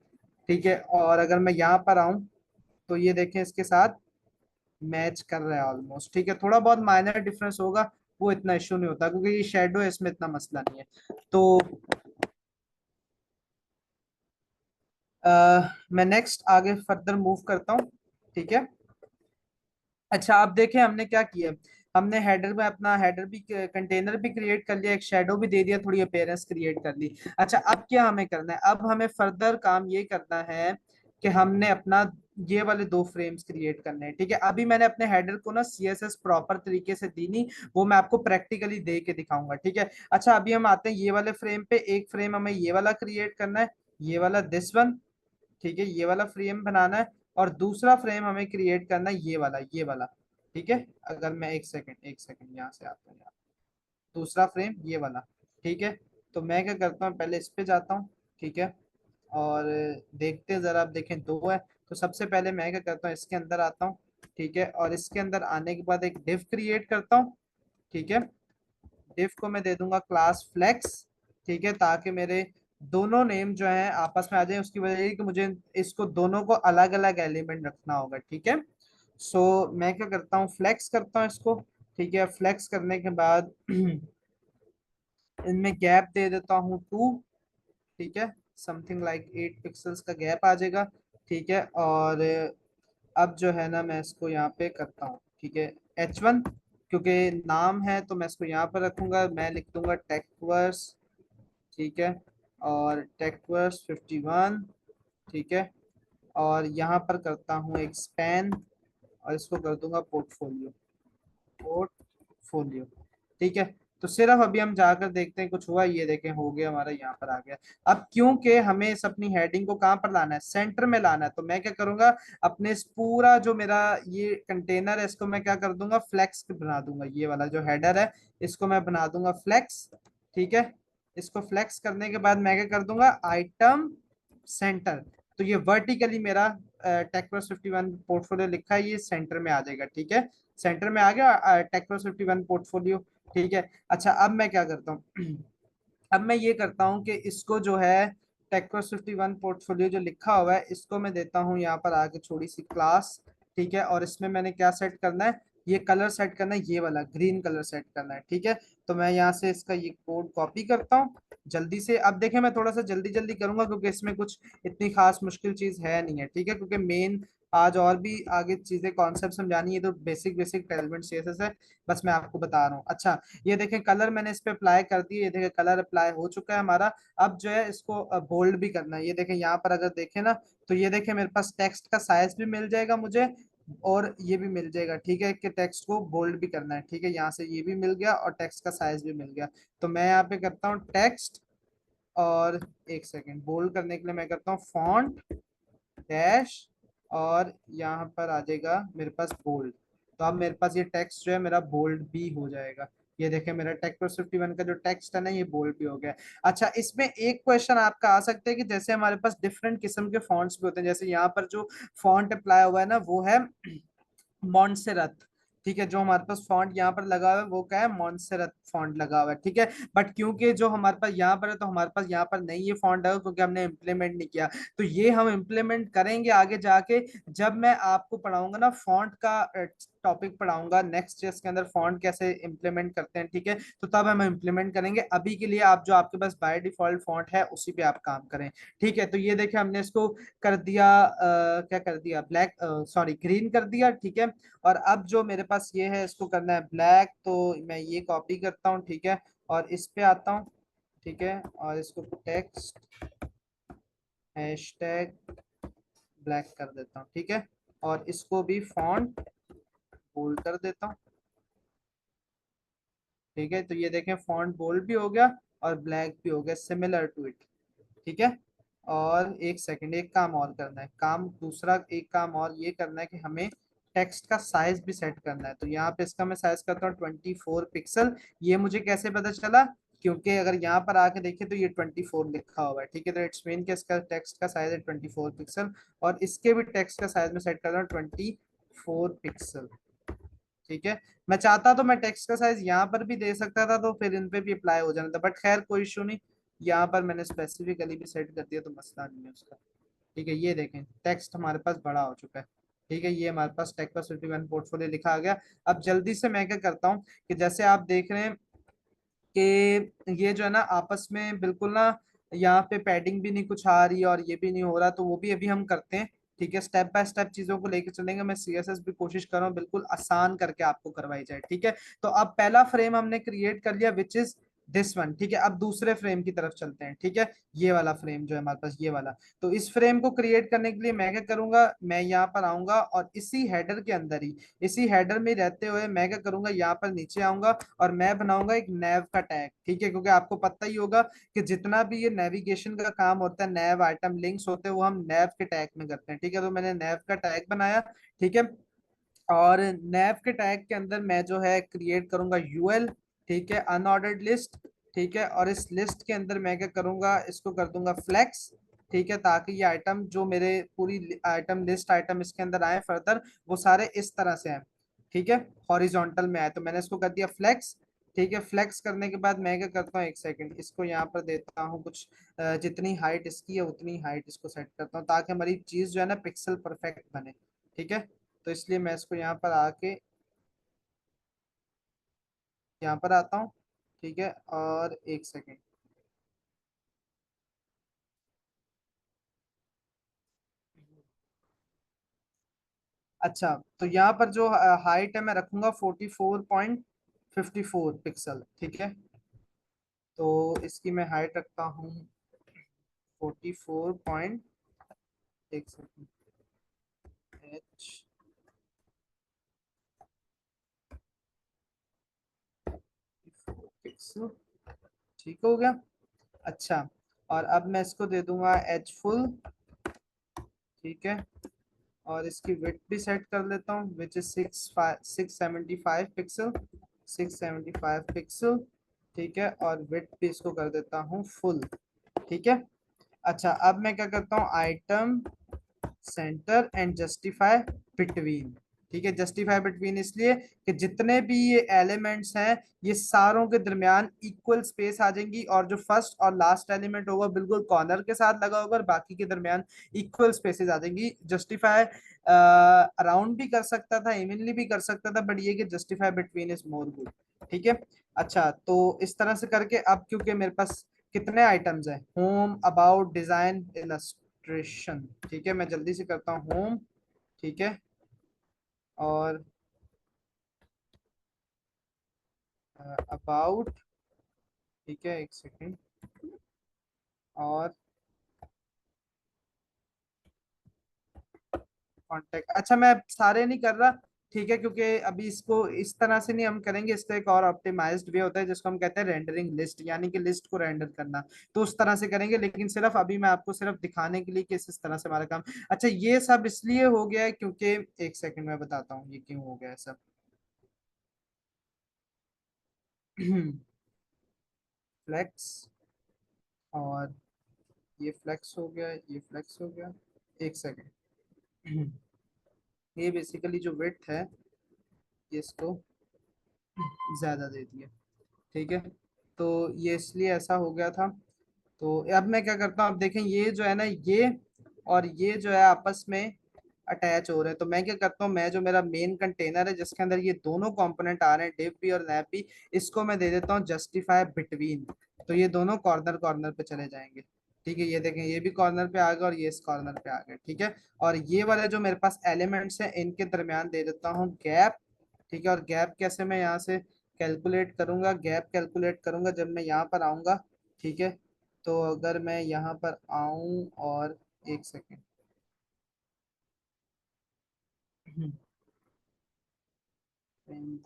ठीक है, और अगर मैं यहाँ पर आऊं, तो ये देखें इसके साथ मैच कर रहा है ऑलमोस्ट। ठीक है, थोड़ा बहुत माइनर डिफरेंस होगा, वो इतना इशू नहीं होता क्योंकि ये शेडो है, इसमें इतना मसला नहीं है। तो मैं नेक्स्ट आगे फर्दर मूव करता हूँ। ठीक है, अच्छा आप देखें हमने क्या किया। हमने हेडर में अपना हेडर भी, कंटेनर भी क्रिएट कर लिया, एक शेडो भी दे दिया, थोड़ी अपीयरेंस क्रिएट कर ली। अच्छा अब क्या हमें करना है, अब हमें फर्दर काम ये करना है कि हमने अपना ये वाले 2 फ्रेम्स क्रिएट करने हैं। ठीक है, अभी मैंने अपने हेडर को ना सीएसएस प्रॉपर तरीके से दी नहीं, वो मैं आपको प्रैक्टिकली दे के दिखाऊंगा। ठीक है, अच्छा अभी हम आते हैं ये वाले फ्रेम पे। एक फ्रेम हमें ये वाला क्रिएट करना है, ये वाला दिस वन। ठीक है, ये वाला फ्रेम बनाना है, और दूसरा फ्रेम हमें क्रिएट करना है ये वाला। ठीक है, अगर मैं एक सेकंड यहाँ से आता हूँ, यहाँ दूसरा फ्रेम ये वाला। ठीक है, तो मैं क्या करता हूँ, पहले इस पे जाता हूँ। ठीक है, और देखते हैं जरा, आप देखें 2 है, तो सबसे पहले मैं क्या करता हूँ, इसके अंदर आता हूँ। ठीक है, और इसके अंदर आने के बाद एक डिव क्रिएट करता हूँ। ठीक है, डिफ को मैं दे दूंगा क्लास फ्लेक्स। ठीक है, ताकि मेरे दोनों नेम जो हैं आपस में आ जाए। उसकी वजह ये कि मुझे इसको दोनों को अलग अलग एलिमेंट रखना होगा। ठीक है, सो मैं क्या करता हूँ, फ्लेक्स करता हूँ इसको। ठीक है, फ्लेक्स करने के बाद इनमें गैप दे देता हूँ 2। ठीक है, समथिंग लाइक 8 पिक्सल्स का गैप आ जाएगा। ठीक है, और अब जो है ना मैं इसको यहाँ पे करता हूँ। ठीक है, H1, क्योंकि नाम है तो मैं इसको यहाँ पर रखूंगा, मैं लिख दूंगा टेक्वर्स। ठीक है, और टेक्वर्स 51। ठीक है, और यहाँ पर करता हूँ एक स्पैन, और इसको कर दूंगा पोर्टफोलियो, पोर्टफोलियो। ठीक है, तो सिर्फ अभी हम जाकर देखते हैं कुछ हुआ। ये देखें हो गया, हमारा यहाँ पर आ गया। अब क्योंकि हमें इस अपनी हेडिंग को कहाँ पर लाना है, सेंटर में लाना है, तो मैं क्या करूंगा, अपने इस पूरा जो मेरा ये कंटेनर है इसको मैं क्या कर दूंगा, फ्लेक्स बना दूंगा। ये वाला जो हेडर है इसको मैं बना दूंगा फ्लेक्स। ठीक है, इसको फ्लेक्स करने के बाद मैं क्या कर दूंगा, आइटम सेंटर। तो ये वर्टिकली मेरा टेक्प्रो 51 पोर्टफोलियो लिखा है, ये सेंटर में आ जाएगा। ठीक है, सेंटर में आ गया टेक्प्रो 51 पोर्टफोलियो। ठीक है, अच्छा अब मैं क्या करता हूँ अब मैं ये करता हूँ कि इसको जो है टेक्प्रो 51 पोर्टफोलियो जो लिखा हुआ है इसको मैं देता हूँ यहाँ पर आगे छोटी सी क्लास। ठीक है, और इसमें मैंने क्या सेट करना है, ये कलर सेट करना है, ये वाला ग्रीन कलर सेट करना है। ठीक है, तो मैं यहाँ से इसका ये कोड कॉपी करता हूँ जल्दी से। अब देखें मैं थोड़ा सा जल्दी जल्दी करूंगा क्योंकि इसमें कुछ इतनी खास मुश्किल चीज है नहीं है। ठीक है, क्योंकि मेन आज और भी आगे चीजें कॉन्सेप्ट समझानी है, तो बेसिक बेसिक टेलमेंट सीएसएस है, बस मैं आपको बता रहा हूँ। अच्छा ये देखें कलर मैंने इस पे अप्लाई कर दिया, ये देखें कलर अप्लाई हो चुका है हमारा। अब जो है इसको बोल्ड भी करना है। ये देखें यहाँ पर अगर देखें ना, तो ये देखें मेरे पास टेक्स्ट का साइज भी मिल जाएगा मुझे, और ये भी मिल जाएगा। ठीक है, कि टेक्स्ट को बोल्ड भी करना है। ठीक है, यहाँ से ये भी मिल गया और टेक्स्ट का साइज भी मिल गया। तो मैं यहाँ पे करता हूँ टेक्स्ट, और एक सेकेंड बोल्ड करने के लिए मैं करता हूँ फॉन्ट डैश, और यहाँ पर आ जाएगा मेरे पास बोल्ड। तो अब मेरे पास ये टेक्स्ट जो है मेरा बोल्ड भी हो जाएगा। ये देखें मेरा टेक प्रो 51 का जो टेक्स्ट है ना ये बोल्ड भी हो गया। अच्छा इसमें एक क्वेश्चन आपका आ सकता है कि जैसे हमारे पास डिफरेंट किस्म के फॉन्ट्स भी होते हैं, जैसे यहाँ पर जो फॉन्ट अप्लाई हुआ है ना वो है मॉन्सेरत। ठीक है, जो हमारे पास फॉन्ट यहाँ पर लगा हुआ है वो क्या है, मॉन्सेरत फॉन्ट लगा हुआ है। ठीक है, बट क्योंकि जो हमारे पास यहाँ पर है तो हमारे पास यहाँ पर नहीं ये फॉन्ट है क्योंकि हमने इम्प्लीमेंट नहीं किया। तो ये हम इम्प्लीमेंट करेंगे आगे जाके, जब मैं आपको पढ़ाऊंगा ना फॉन्ट का टॉपिक पढ़ाऊंगा नेक्स्ट के अंदर फॉन्ट कैसे इम्प्लीमेंट करते हैं। ठीक है, तो तब हम इम्प्लीमेंट करेंगे। अभी के लिए आप जो आपके पास बाय डिफॉल्ट फॉन्ट है उसी पे आप काम करें। ठीक है, तो ये देखें हमने इसको कर दिया, क्या कर दिया, ब्लैक, सॉरी ग्रीन कर दिया। ठीक है, और अब जो मेरे पास ये है इसको करना है ब्लैक, तो मैं ये कॉपी करता हूँ। ठीक है, और इस पे आता हूँ। ठीक है, और इसको टेक्स्ट हैशटैग ब्लैक कर देता हूँ, ठीक है। और इसको भी फॉन्ट बोल्ड कर देता हूँ, ठीक है। तो ये देखें फॉन्ट बोल्ड भी हो गया और ब्लैक भी हो गया, सिमिलर टू इट, ठीक है। और एक सेकंड, एक काम और करना है, काम दूसरा एक काम और ये करना है कि हमें टेक्स्ट का साइज भी सेट करना है। तो यहाँ पे इसका मैं साइज करता हूँ 24 पिक्सल। ये मुझे कैसे पता चला, क्योंकि अगर यहाँ पर आके देखें तो ये 24 लिखा हुआ है, ठीक है। तो इट्स मीन कि इसका टेक्स्ट का साइज है 24 पिक्सल, और इसके भी टेक्स्ट का साइज में सेट कर रहा हूँ 24 पिक्सल, ठीक है। मैं चाहता तो मैं टेक्स्ट का साइज यहाँ पर भी दे सकता था, तो फिर इन पे भी अप्लाई हो जाना था, बट खैर कोई इशू नहीं। यहाँ पर मैंने स्पेसिफिकली भी सेट कर दिया, तो मसला नहीं है उसका, ठीक है। ये देखें टेक्स्ट हमारे पास बड़ा हो चुका है, ठीक है। ये हमारे पास टेक पर वन पोर्टफोलियो लिखा आ गया। अब जल्दी से मैं क्या करता हूँ कि जैसे आप देख रहे हैं कि ये जो है ना आपस में बिल्कुल ना, यहाँ पे पैडिंग भी नहीं कुछ आ रही है और ये भी नहीं हो रहा, तो वो भी अभी हम करते हैं, ठीक है। स्टेप बाय स्टेप चीजों को लेकर चलेंगे। मैं सीएसएस भी कोशिश कर रहा हूँ बिल्कुल आसान करके आपको करवाई जाए, ठीक है। तो अब पहला फ्रेम हमने क्रिएट कर लिया, विच इज दिस वन, ठीक है। अब दूसरे फ्रेम की तरफ चलते हैं, ठीक है। ये वाला फ्रेम जो है हमारे पास, ये वाला। तो इस फ्रेम को क्रिएट करने के लिए मैं क्या करूंगा, मैं यहाँ पर आऊंगा और इसी हेडर के अंदर ही, इसी हेडर में रहते हुए मैं क्या करूंगा, यहाँ पर नीचे आऊंगा और मैं बनाऊंगा एक नैव का टैग, ठीक है। क्योंकि आपको पता ही होगा कि जितना भी ये नेविगेशन का काम होता है, नैव आइटम लिंक्स होते हैं, वो हम नैव के टैग में करते हैं, ठीक है। तो मैंने नैव का टैग बनाया, ठीक है। और नैव के टैग के अंदर मैं जो है क्रिएट करूंगा यूएल, ठीक है, अनऑर्डर्ड लिस्ट, ठीक है। और इस लिस्ट के अंदर मैं क्या करूंगा, इसको कर दूंगा फ्लेक्स, ठीक है, ताकि ये आइटम जो मेरे पूरी आइटम लिस्ट आइटम इसके अंदर आए फर्दर, वो सारे इस तरह से आए, ठीक है, हॉरिजॉन्टल में आए। तो मैंने इसको कर दिया फ्लेक्स, ठीक है। फ्लेक्स करने के बाद मैं क्या करता हूँ, एक सेकंड, इसको यहाँ पर देता हूँ कुछ जितनी हाइट इसकी है उतनी हाइट इसको सेट करता हूँ, ताकि हमारी चीज जो है ना पिक्सल परफेक्ट बने, ठीक है। तो इसलिए मैं इसको यहाँ पर आके यहाँ पर आता हूँ, ठीक है। और एक सेकेंड, अच्छा, तो यहाँ पर जो हाइट है मैं रखूंगा 44.54 पिक्सल, ठीक है। तो इसकी मैं हाइट रखता हूँ 44 पॉइंट, एक सेकेंड, एच पिक्सल, ठीक हो गया। अच्छा, और अब मैं इसको दे दूंगा एच फुल, ठीक है। और इसकी विड्थ भी सेट कर लेता हूँ, विच इज 675 पिक्सल, 675 पिक्सल, ठीक है। और विड्थ भी इसको कर देता हूँ फुल, ठीक है। अच्छा, अब मैं क्या करता हूँ, item centre and justify between, ठीक है। जस्टिफाई बिटवीन इसलिए कि जितने भी ये एलिमेंट्स हैं, ये सारों के दरमियान इक्वल स्पेस आ जाएंगी, और जो फर्स्ट और लास्ट एलिमेंट होगा बिल्कुल कॉर्नर के साथ लगा होगा, और बाकी के दरमियान इक्वल स्पेसेस आ जाएंगी। जस्टिफाई अराउंड भी कर सकता था, इवनली भी कर सकता था, बट ये कि justify between is more good, ठीक है। अच्छा, तो इस तरह से करके अब क्योंकि मेरे पास कितने आइटम्स हैं, होम, अबाउट, डिजाइन, इलस्ट्रेशन, ठीक है। मैं जल्दी से करता हूँ होम, ठीक है। और अबाउट, ठीक है, एक सेकेंड। और कांटेक्ट, अच्छा मैं सारे नहीं कर रहा, ठीक है, क्योंकि अभी इसको इस तरह से नहीं हम करेंगे, इसका एक और ऑप्टिमाइज्ड वे होता है जिसको हम कहते हैं रेंडरिंग लिस्ट, यानी कि लिस्ट को रेंडर करना। तो उस तरह से करेंगे, लेकिन सिर्फ अभी मैं आपको सिर्फ दिखाने के लिए कि इस तरह से हमारा काम। अच्छा, ये सब इसलिए हो गया है क्योंकि, एक सेकंड मैं बताता हूँ ये क्यों हो गया है सब। फ्लेक्स, और ये फ्लेक्स हो गया, ये फ्लेक्स हो गया, एक सेकंड। ये बेसिकली जो विड्थ है, ये इसको ज्यादा दे दिया, ठीक है। तो ये इसलिए ऐसा हो गया था। तो अब मैं क्या करता हूँ, अब देखें ये जो है ना, ये और ये जो है आपस में अटैच हो रहे हैं। तो मैं क्या करता हूँ, मैं जो मेरा मेन कंटेनर है जिसके अंदर ये दोनों कंपोनेंट आ रहे हैं, डिव भी और नैप भी, इसको मैं दे देता हूँ जस्टिफाई बिटवीन। तो ये दोनों कॉर्नर कॉर्नर पे चले जाएंगे, ठीक है। ये देखें, ये भी कॉर्नर पे आ गए और ये इस कॉर्नर पे आ गए, ठीक है। और ये वाले जो मेरे पास एलिमेंट्स हैं, इनके दरमियान दे देता हूँ गैप, ठीक है। और गैप कैसे मैं यहाँ से कैलकुलेट करूंगा, गैप कैलकुलेट करूंगा जब मैं यहाँ पर आऊंगा, ठीक है। तो अगर मैं यहाँ पर आऊं और, एक सेकेंड,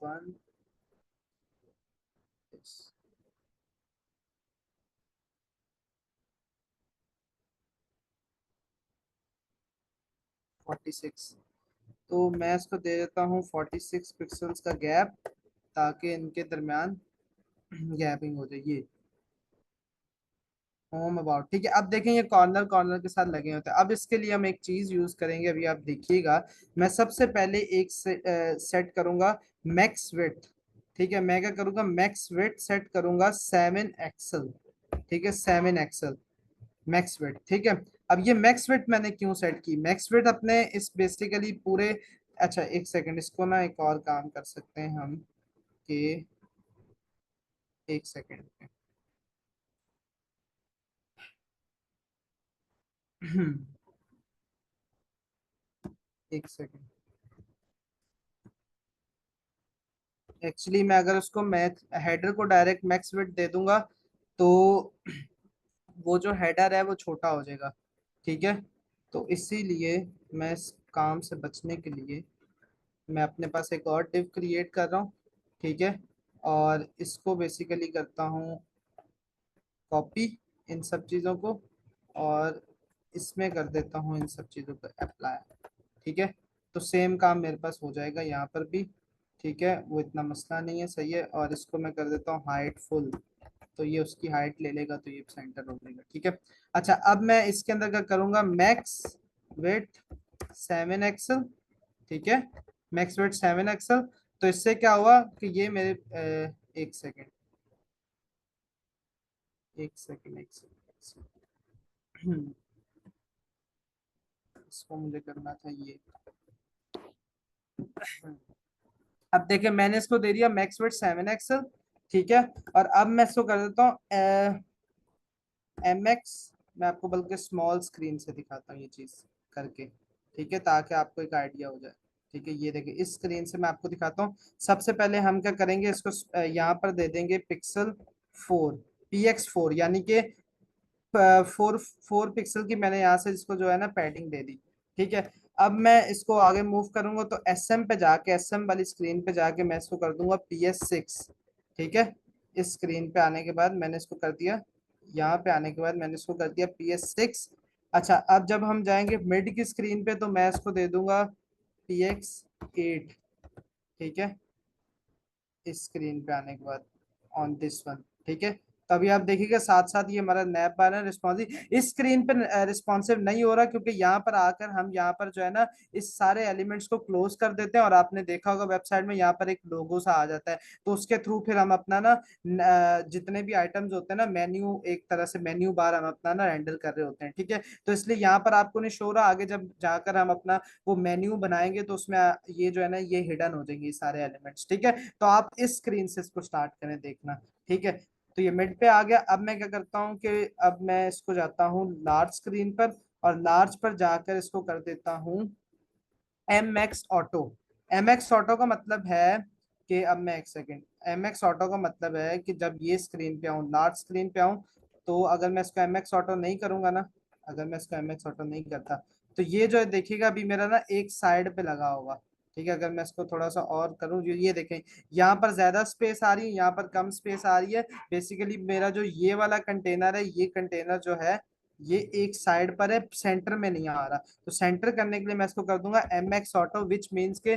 वन 46, तो मैं इसको दे देता हूँ 46 पिक्सल्स का गैप, ताकि इनके दरमियान गैपिंग हो जाए। ये होम अबाउट, ठीक है। अब देखें ये कॉर्नर कॉर्नर के साथ लगे होते हैं। अब इसके लिए हम एक चीज यूज करेंगे, अभी आप देखिएगा। मैं सबसे पहले एक सेट करूंगा मैक्स विड्थ, ठीक है। मैं क्या करूंगा, मैक्स विड्थ सेट करूंगा 7 एक्सल, ठीक है, 7 एक्सल मैक्स विड्थ, ठीक है। अब ये मैक्स विड्थ मैंने क्यों सेट की, मैक्स विड्थ अपने इस बेसिकली पूरे, अच्छा एक सेकंड, इसको ना एक और काम कर सकते हैं हम कि, एक सेकंड एक सेकंड, एक्चुअली मैं अगर उसको मैथ हेडर को डायरेक्ट मैक्स विड्थ दे दूंगा, तो वो जो हेडर है वो छोटा हो जाएगा, ठीक है। तो इसीलिए मैं इस काम से बचने के लिए मैं अपने पास एक और डिव क्रिएट कर रहा हूँ, ठीक है। और इसको बेसिकली करता हूँ कॉपी, इन सब चीज़ों को, और इसमें कर देता हूँ इन सब चीज़ों को अप्लाई, ठीक है। तो सेम काम मेरे पास हो जाएगा यहाँ पर भी, ठीक है, वो इतना मसला नहीं है, सही है। और इसको मैं कर देता हूँ हाइट फुल, तो ये उसकी हाइट ले लेगा, तो ये सेंटर हो जाएगा, ठीक है। अच्छा अब मैं इसके अंदर क्या करूंगा, मैक्स विड्थ 7 एक्सल, ठीक है, मैक्स विड्थ 7 एक्सल। तो इससे क्या हुआ कि ये मेरे एक सेकेंड, एक सेकेंड, इसको मुझे करना था ये। अब देखिए मैंने इसको दे दिया मैक्स विड्थ 7 एक्सल, ठीक है। और अब मैं इसको कर देता हूँ MX, मैं आपको बल्कि स्मॉल स्क्रीन से दिखाता हूँ ये चीज करके, ठीक है, ताकि आपको एक आइडिया हो जाए, ठीक है। ये देखिए इस स्क्रीन से मैं आपको दिखाता हूँ। सबसे पहले हम क्या करेंगे, इसको यहाँ पर दे देंगे पिक्सल 4, PX4, यानी कि 4 पिक्सल की मैंने यहाँ से इसको जो है ना पैडिंग दे दी, ठीक है। अब मैं इसको आगे मूव करूंगा, तो SM पे जाके, SM वाली स्क्रीन पे जाके मैं इसको कर दूंगा PS6, ठीक है। इस स्क्रीन पे आने के बाद मैंने इसको कर दिया, यहाँ पे आने के बाद मैंने इसको कर दिया PS6। अच्छा अब जब हम जाएंगे मिड की स्क्रीन पे, तो मैं इसको दे दूंगा PX8, ठीक है, इस स्क्रीन पे आने के बाद ऑन दिस वन, ठीक है। तभी आप देखिएगा साथ साथ ये हमारा नैप बार है रिस्पॉन्सिव, इस स्क्रीन पे रिस्पॉन्सिव नहीं हो रहा, क्योंकि यहाँ पर आकर हम यहाँ पर जो है ना इस सारे एलिमेंट्स को क्लोज कर देते हैं, और आपने देखा होगा वेबसाइट में यहाँ पर एक लोगो सा आ जाता है, तो उसके थ्रू फिर हम अपना ना जितने भी आइटम्स होते हैं ना, मेन्यू, एक तरह से मेन्यू बार हम अपना ना हैंडल कर रहे होते हैं, ठीक है। तो इसलिए यहाँ पर आपको नहीं शो रहा, आगे जब जाकर हम अपना वो मेन्यू बनाएंगे, तो उसमें ये जो है ना ये हिडन हो जाएंगे ये सारे एलिमेंट्स, ठीक है। तो आप इस स्क्रीन से इसको स्टार्ट करें देखना, ठीक है। तो ये मिड पे आ गया। अब मैं क्या करता हूँ कि अब मैं इसको जाता हूँ लार्ज स्क्रीन पर, और लार्ज पर जाकर इसको कर देता हूँ MX ऑटो। MX ऑटो का मतलब है कि, अब मैं एक सेकेंड, MX ऑटो का मतलब है कि जब ये स्क्रीन पे आऊँ, लार्ज स्क्रीन पे आऊँ, तो अगर मैं इसको MX ऑटो नहीं करूंगा ना, अगर मैं इसको MX ऑटो नहीं करता, तो ये जो है देखिएगा अभी मेरा ना एक साइड पे लगा होगा, ठीक है। अगर मैं इसको थोड़ा सा और करूँ, जो ये देखें यहाँ पर ज्यादा स्पेस आ रही है, यहाँ पर कम स्पेस आ रही है। बेसिकली मेरा जो ये वाला कंटेनर है, ये कंटेनर जो है ये एक साइड पर है, सेंटर में नहीं आ रहा। तो सेंटर करने के लिए मैं इसको कर दूंगा MX ऑटो, विच मीन्स के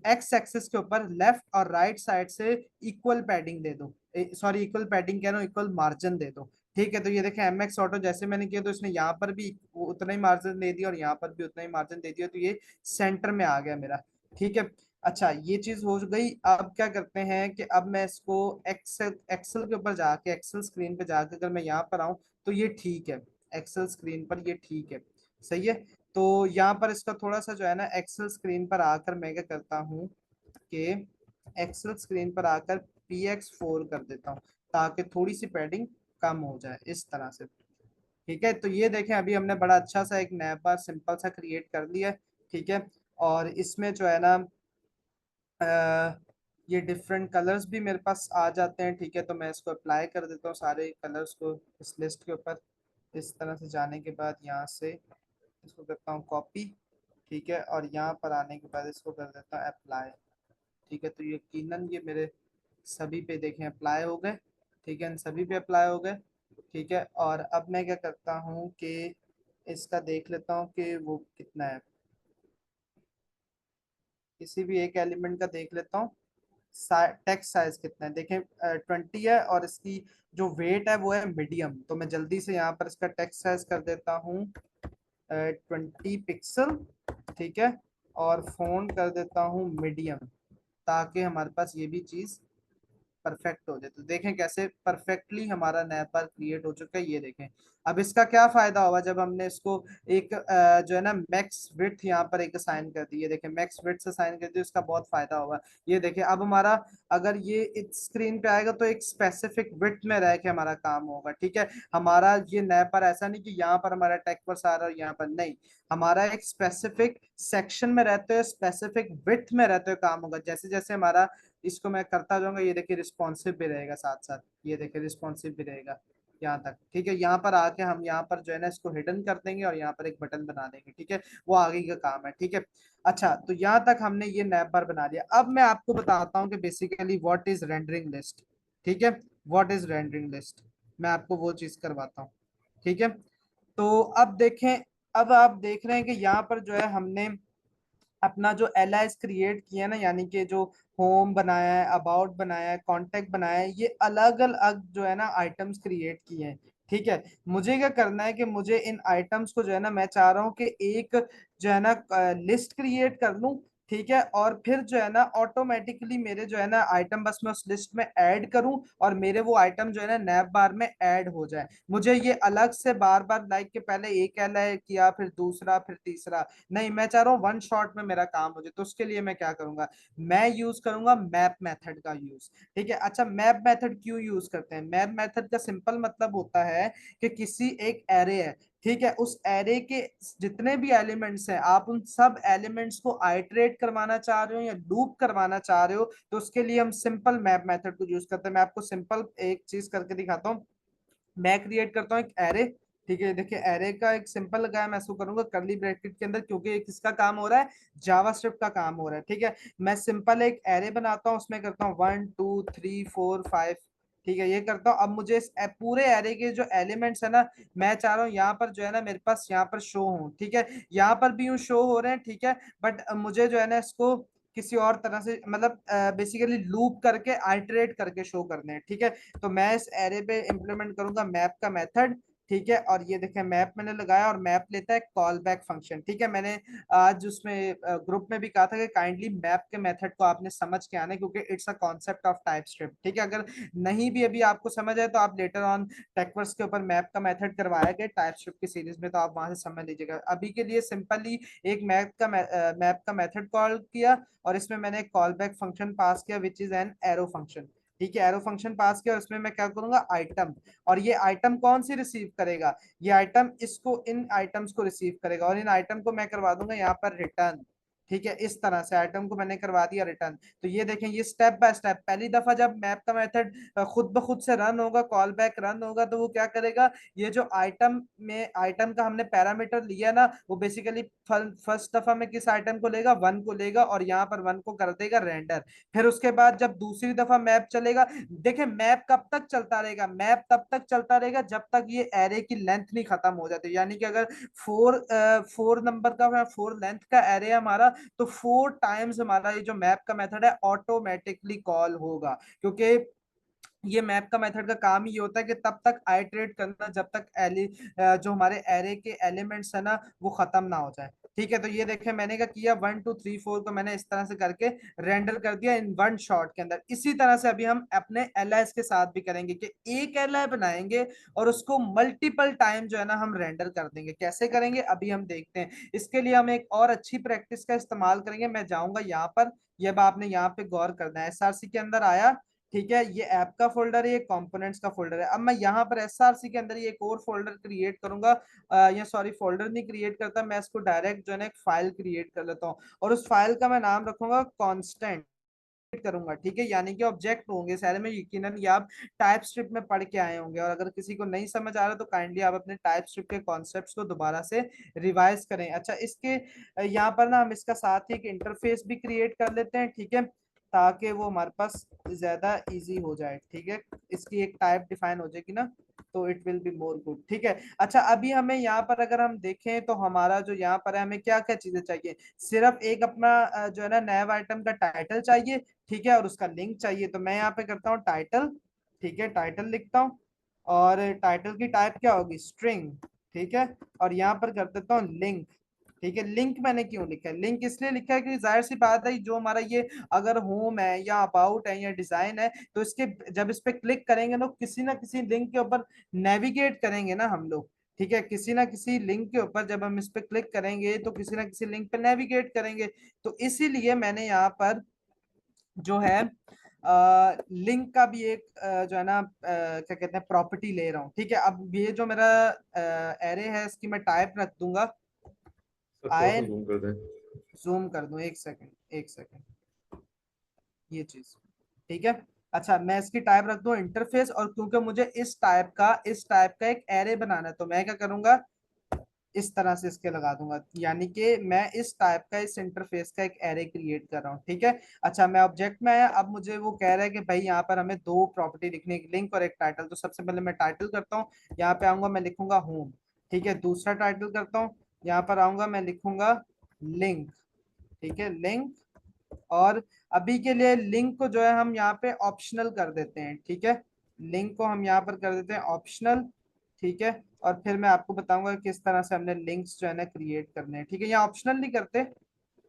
एक्स एक्सिस के ऊपर लेफ्ट और राइट साइड से इक्वल पैडिंग दे दो, सॉरी इक्वल पैडिंग कह रहा हूँ, इक्वल मार्जिन दे दो, ठीक है। तो ये देखें MX ऑटो जैसे मैंने किया, तो इसने यहाँ पर भी उतना ही मार्जिन दे दिया और यहाँ पर भी उतना ही मार्जिन दे दिया, तो ये सेंटर में आ गया मेरा, ठीक है। अच्छा ये चीज हो गई। अब क्या करते हैं कि अब मैं इसको एक्सेल एक्सेल के ऊपर जाके, एक्सेल स्क्रीन पे जाके अगर मैं यहाँ पर आऊँ, तो ये ठीक है, एक्सेल स्क्रीन पर ये ठीक है, सही है। तो यहाँ पर इसका थोड़ा सा जो है ना एक्सेल स्क्रीन पर आकर मैं क्या करता हूँ कि एक्सेल स्क्रीन पर आकर PX4 कर देता हूँ, ताकि थोड़ी सी पैडिंग कम हो जाए इस तरह से, ठीक है। तो ये देखें अभी हमने बड़ा अच्छा सा एक नैप बार सिंपल सा क्रिएट कर लिया है, ठीक है। और इसमें जो है ना ये डिफरेंट कलर्स भी मेरे पास आ जाते हैं, ठीक है। तो मैं इसको अप्लाई कर देता हूँ सारे कलर्स को इस लिस्ट के ऊपर, इस तरह से जाने के बाद यहाँ से इसको करता हूँ कॉपी, ठीक है, और यहाँ पर आने के बाद इसको कर देता हूँ अप्लाई। ठीक है, तो यकीनन ये मेरे सभी पे देखें अप्लाई हो गए। ठीक है, इन सभी पे अप्लाई हो गए। ठीक है, और अब मैं क्या करता हूँ कि इसका देख लेता हूँ कि वो कितना है, किसी भी एक एलिमेंट का देख लेता हूँ। टेक्स्ट साइज कितना है, देखें 20 है, और इसकी जो वेट है वो है मीडियम। तो मैं जल्दी से यहाँ पर इसका टेक्स्ट साइज कर देता हूँ 20 पिक्सल। ठीक है, और फोन कर देता हूँ मीडियम, ताकि हमारे पास ये भी चीज परफेक्ट हो जाए। तो देखें कैसे परफेक्टली हमारा नैप बार क्रिएट हो चुका है, ये देखें। अब इसका क्या फायदा होगा जब हमने इसको एक जो है ना मैक्स विड्थ यहाँ पर एक असाइन कर दी, ये देखें मैक्स विड्थ असाइन कर दी, इसका बहुत फायदा होगा। ये देखें अब हमारा अगर ये इस स्क्रीन पे आएगा तो एक स्पेसिफिक विड्थ में रह के हमारा काम होगा। ठीक है, हमारा ये नैप पर ऐसा नहीं कि यहाँ पर हमारा टेक पर आ रहा है यहाँ पर नहीं, हमारा एक स्पेसिफिक सेक्शन में रहते हुए स्पेसिफिक विड्थ में रहते हुए काम होगा। जैसे जैसे हमारा इसको मैं करता जाऊंगा, ये देखिए रिस्पॉन्सिव भी रहेगा साथ साथ, ये देखिए रिस्पॉन्सिव भी रहेगा यहाँ तक। ठीक है, यहाँ पर आके हम यहाँ पर जो है ना इसको हिडन कर देंगे और यहाँ पर एक बटन बना देंगे। ठीक है, वो आगे का काम है। ठीक है, अच्छा तो यहाँ तक हमने ये नैप बार बना लिया। अब मैं आपको बताता हूँ कि basically what is rendering list. ठीक है, व्हाट इज रेंडरिंग लिस्ट, मैं आपको वो चीज करवाता हूँ। ठीक है, तो अब देखें, अब आप देख रहे हैं कि यहाँ पर जो है हमने अपना जो एलाइज क्रिएट किया है ना, यानी कि जो होम बनाया है, अबाउट बनाया है, कांटेक्ट बनाया है, ये अलग अलग जो है ना आइटम्स क्रिएट किए हैं। ठीक है, मुझे क्या करना है कि मुझे इन आइटम्स को जो है ना मैं चाह रहा हूँ कि एक जो है ना लिस्ट क्रिएट कर लूं। ठीक है, और फिर जो है ना ऑटोमेटिकली मेरे जो है ना आइटम बस मैं उस लिस्ट में ऐड करूं और मेरे वो आइटम जो है ना नैप बार में ऐड हो जाए। मुझे ये अलग से बार बार लाइक के पहले एक एलाय किया फिर दूसरा फिर तीसरा नहीं, मैं चाह रहा हूँ वन शॉट में मेरा काम हो जाए। तो उसके लिए मैं क्या करूंगा, मैं यूज करूंगा मैप मेथड का यूज। ठीक है, अच्छा मैप मेथड क्यों यूज करते हैं, मैप मेथड का सिंपल मतलब होता है कि किसी एक एरे है, ठीक है, उस एरे के जितने भी एलिमेंट्स हैं आप उन सब एलिमेंट्स को आइटरेट करवाना चाह रहे हो या लूप करवाना चाह रहे हो, तो उसके लिए हम सिंपल मैप मेथड को यूज करते हैं। मैं आपको सिंपल एक चीज करके दिखाता हूँ। मैं क्रिएट करता हूँ एक एरे। ठीक है, देखिए एरे का एक सिंपल लगाया, मैं इसको करूंगा करली ब्रैकेट के अंदर, क्योंकि एक किसका काम हो रहा है, जावास्क्रिप्ट का काम हो रहा है। ठीक है, मैं सिंपल एक एरे बनाता हूँ, उसमें करता हूँ 1 2 3 4 5। ठीक है, ये करता हूँ। अब मुझे इस पूरे एरे के जो एलिमेंट्स है ना, मैं चाह रहा हूँ यहाँ पर जो है ना मेरे पास यहाँ पर शो हो। ठीक है, यहाँ पर भी यूं शो हो रहे हैं। ठीक है, बट मुझे जो है ना इसको किसी और तरह से मतलब बेसिकली लूप करके आइटरेट करके शो करने हैं। ठीक है, तो मैं इस एरे पे इंप्लीमेंट करूंगा मैप का मेथड। ठीक है, और ये देखें मैप मैंने लगाया और मैप लेता है कॉल बैक फंक्शन। ठीक है, मैंने आज उसमें ग्रुप में भी कहा था कि काइंडली मैप के मेथड को आपने समझ के आना है, क्योंकि it's a concept of type script. ठीक है, अगर नहीं भी अभी आपको समझ आए तो आप लेटर ऑन टेक्वर्स के ऊपर मैप का मेथड करवाया गया टाइप स्क्रिप्ट की सीरीज में, तो आप वहां से समझ लीजिएगा। अभी के लिए सिंपली एक मैप का मेथड कॉल किया और इसमें मैंने एक कॉल बैक फंक्शन पास किया which is an arrow function. ठीक है, एरो फंक्शन पास किया और इसमें मैं क्या करूंगा आइटम, और ये आइटम कौन सी रिसीव करेगा, ये आइटम इसको इन आइटम्स को रिसीव करेगा और इन आइटम को मैं करवा दूंगा यहाँ पर रिटर्न। ठीक है, इस तरह से आइटम को मैंने करवा दिया रिटर्न। तो ये देखें ये स्टेप बाय स्टेप, पहली दफा जब मैप का मेथड खुद ब खुद से रन होगा, कॉल बैक रन होगा, तो वो क्या करेगा, ये जो आइटम में आइटम का हमने पैरामीटर लिया ना, वो बेसिकली फर्स्ट दफा में किस आइटम को लेगा, वन को लेगा और यहाँ पर वन को कर देगा रेंडर। फिर उसके बाद जब दूसरी दफा मैप चलेगा, देखें मैप कब तक चलता रहेगा, मैप तब तक चलता रहेगा जब तक ये एरे की लेंथ नहीं खत्म हो जाती। यानी कि अगर फोर नंबर का फोर लेंथ का एरे है हमारा, तो 4 टाइम्स हमारा ये जो मैप का मेथड है ऑटोमेटिकली कॉल होगा। क्योंकि ये मैप का मेथड का काम ही ये होता है कि तब तक आइटरेट करना जब तक जो हमारे एरे के एलिमेंट्स है ना वो खत्म ना हो जाए। ठीक है, तो ये देखें मैंने क्या किया 1 2 3 4 को मैंने इस तरह से करके रेंडर कर दिया इन वन शॉट के अंदर। इसी तरह से अभी हम अपने एलआईएस के साथ भी करेंगे कि एक एलआई बनाएंगे और उसको मल्टीपल टाइम जो है ना हम रेंडर कर देंगे। कैसे करेंगे अभी हम देखते हैं। इसके लिए हम एक और अच्छी प्रैक्टिस का इस्तेमाल करेंगे। मैं जाऊंगा यहाँ पर, ये आपने यहाँ पे गौर करना है, एसआरसी के अंदर आया। ठीक है, ये ऐप का फोल्डर है, ये कंपोनेंट्स का फोल्डर है। अब मैं यहाँ पर एसआरसी के अंदर ये एक और फोल्डर क्रिएट करूंगा, या सॉरी फोल्डर नहीं क्रिएट करता, मैं इसको डायरेक्ट जो है ना एक फाइल क्रिएट कर लेता हूँ और उस फाइल का मैं नाम रखूंगा कांस्टेंट। करूंगा, ठीक है, यानी कि ऑब्जेक्ट होंगे सारे में, यकीनन ये आप टाइप स्क्रिप्ट में पढ़ के आए होंगे। और अगर किसी को नहीं समझ आ रहा तो काइंडली आप अपने टाइप स्क्रिप्ट के कॉन्सेप्ट्स को दोबारा से रिवाइज करें। अच्छा, इसके यहाँ पर ना हम इसका साथ ही एक इंटरफेस भी क्रिएट कर लेते हैं, ठीक है, ताकि वो हमारे पास ज्यादा इजी हो जाए, ठीक है। इसकी एक टाइप डिफाइन हो जाएगी ना, तो it will be more good, ठीक है। अच्छा, अभी हमें यहाँ पर अगर हम देखें तो हमारा जो यहाँ पर है, हमें क्या क्या चीजें चाहिए। सिर्फ एक अपना जो है ना नैव आइटम का टाइटल चाहिए, ठीक है, और उसका लिंक चाहिए। तो मैं यहाँ पे करता हूँ टाइटल, ठीक है, टाइटल लिखता हूँ, और टाइटल की टाइप क्या होगी, स्ट्रिंग, ठीक है। और यहाँ पर कर देता हूँ लिंक, ठीक है। लिंक मैंने क्यों लिखा है, लिंक इसलिए लिखा है कि जाहिर सी बात है जो हमारा ये अगर होम है या अबाउट है या डिजाइन है, तो इसके जब इस पे क्लिक करेंगे ना किसी ना किसी लिंक के ऊपर नेविगेट करेंगे ना हम लोग, ठीक है, किसी ना किसी लिंक के ऊपर जब हम इस पे क्लिक करेंगे तो किसी ना किसी लिंक पे नेविगेट करेंगे। तो इसीलिए मैंने यहाँ पर जो है लिंक का भी एक जो है ना क्या कहते हैं प्रॉपर्टी ले रहा हूँ, ठीक है। अब ये जो मेरा एरे है इसकी मैं टाइप रख दूंगा सर थोड़ा सा आई, जूम कर दें। जूम कर दूं, एक सेकंड एक सेकंड, ये चीज, ठीक है। अच्छा, मैं इसकी टाइप रख दूं इंटरफेस, और क्योंकि मुझे इस टाइप का एक एरे बनाना है तो मैं क्या करूंगा, इस तरह से इसके लगा दूंगा, यानी कि मैं इस टाइप का इस इंटरफेस का एक एरे क्रिएट कर रहा हूँ, ठीक है। अच्छा, मैं ऑब्जेक्ट में आया, अब मुझे वो कह रहा है कि भाई यहाँ पर हमें दो प्रॉपर्टी लिखनी है, एक लिंक और एक टाइटल। तो सबसे पहले मैं टाइटल करता हूँ, यहाँ पे आऊंगा मैं लिखूंगा होम, ठीक है। दूसरा टाइटल करता हूँ, यहाँ पर आऊंगा मैं लिखूंगा लिंक, ठीक है, लिंक। और अभी के लिए लिंक को जो है हम यहाँ पे ऑप्शनल कर देते हैं, ठीक है, लिंक को हम यहाँ पर कर देते हैं ऑप्शनल, ठीक है। और फिर मैं आपको बताऊंगा कि किस तरह से हमने लिंक्स जो है ना क्रिएट करने हैं, ठीक है। यहाँ ऑप्शनल नहीं करते,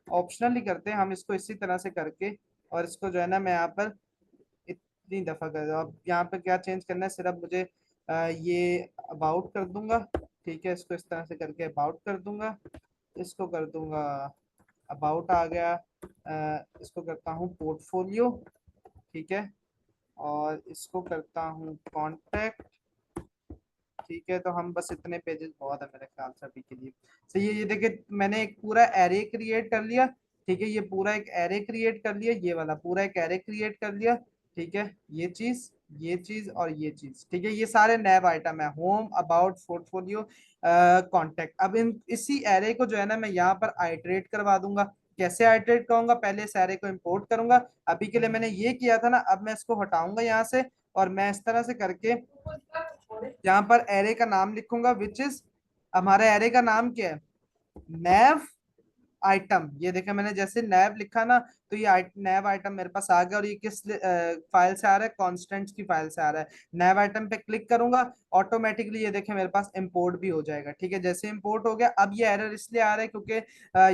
ऑप्शनल नहीं करते हम इसको इसी तरह से करके, और इसको जो है ना मैं यहाँ पर इतनी दफा कर दूँ। अब यहाँ पे क्या चेंज करना है, सिर्फ मुझे ये अबाउट कर दूंगा, ठीक है, इसको इस तरह से करके अबाउट कर दूंगा, इसको कर दूंगा अबाउट आ गया, इसको करता हूँ पोर्टफोलियो, ठीक है, और इसको करता हूँ कॉन्टैक्ट, ठीक है। तो हम बस इतने पेजेस बहुत है मेरे ख्याल से अभी के लिए। सही है, ये देखिए मैंने एक पूरा एरे क्रिएट कर लिया, ठीक है, ये पूरा एक एरे क्रिएट कर लिया, ये वाला पूरा एक एरे क्रिएट कर लिया, ठीक है। ये चीज और ये चीज, ठीक है, ये सारे नैब आइटम है, होम अबाउट पोर्टफोलियो कॉन्टेक्ट। अब इन इसी एरे को जो है ना मैं यहाँ पर आइटरेट करवा दूंगा। कैसे आइटरेट करूंगा, पहले इस एरे को इंपोर्ट करूंगा, अभी के लिए मैंने ये किया था ना, अब मैं इसको हटाऊंगा यहाँ से, और मैं इस तरह से करके यहाँ पर एरे का नाम लिखूंगा, विच इज, हमारे एरे का नाम क्या है, नैव आइटम। ये देखें मैंने जैसे नैव लिखा ना, तो ये नैव आइटम मेरे पास आ गया, और ये किस फाइल से आ रहा है, कॉन्स्टेंट्स की फाइल से आ रहा है। नैव आइटम पे क्लिक करूंगा, ऑटोमेटिकली ये देखें मेरे पास इंपोर्ट भी हो जाएगा, ठीक है। जैसे इंपोर्ट हो गया, अब ये एरर इसलिए आ रहा है क्योंकि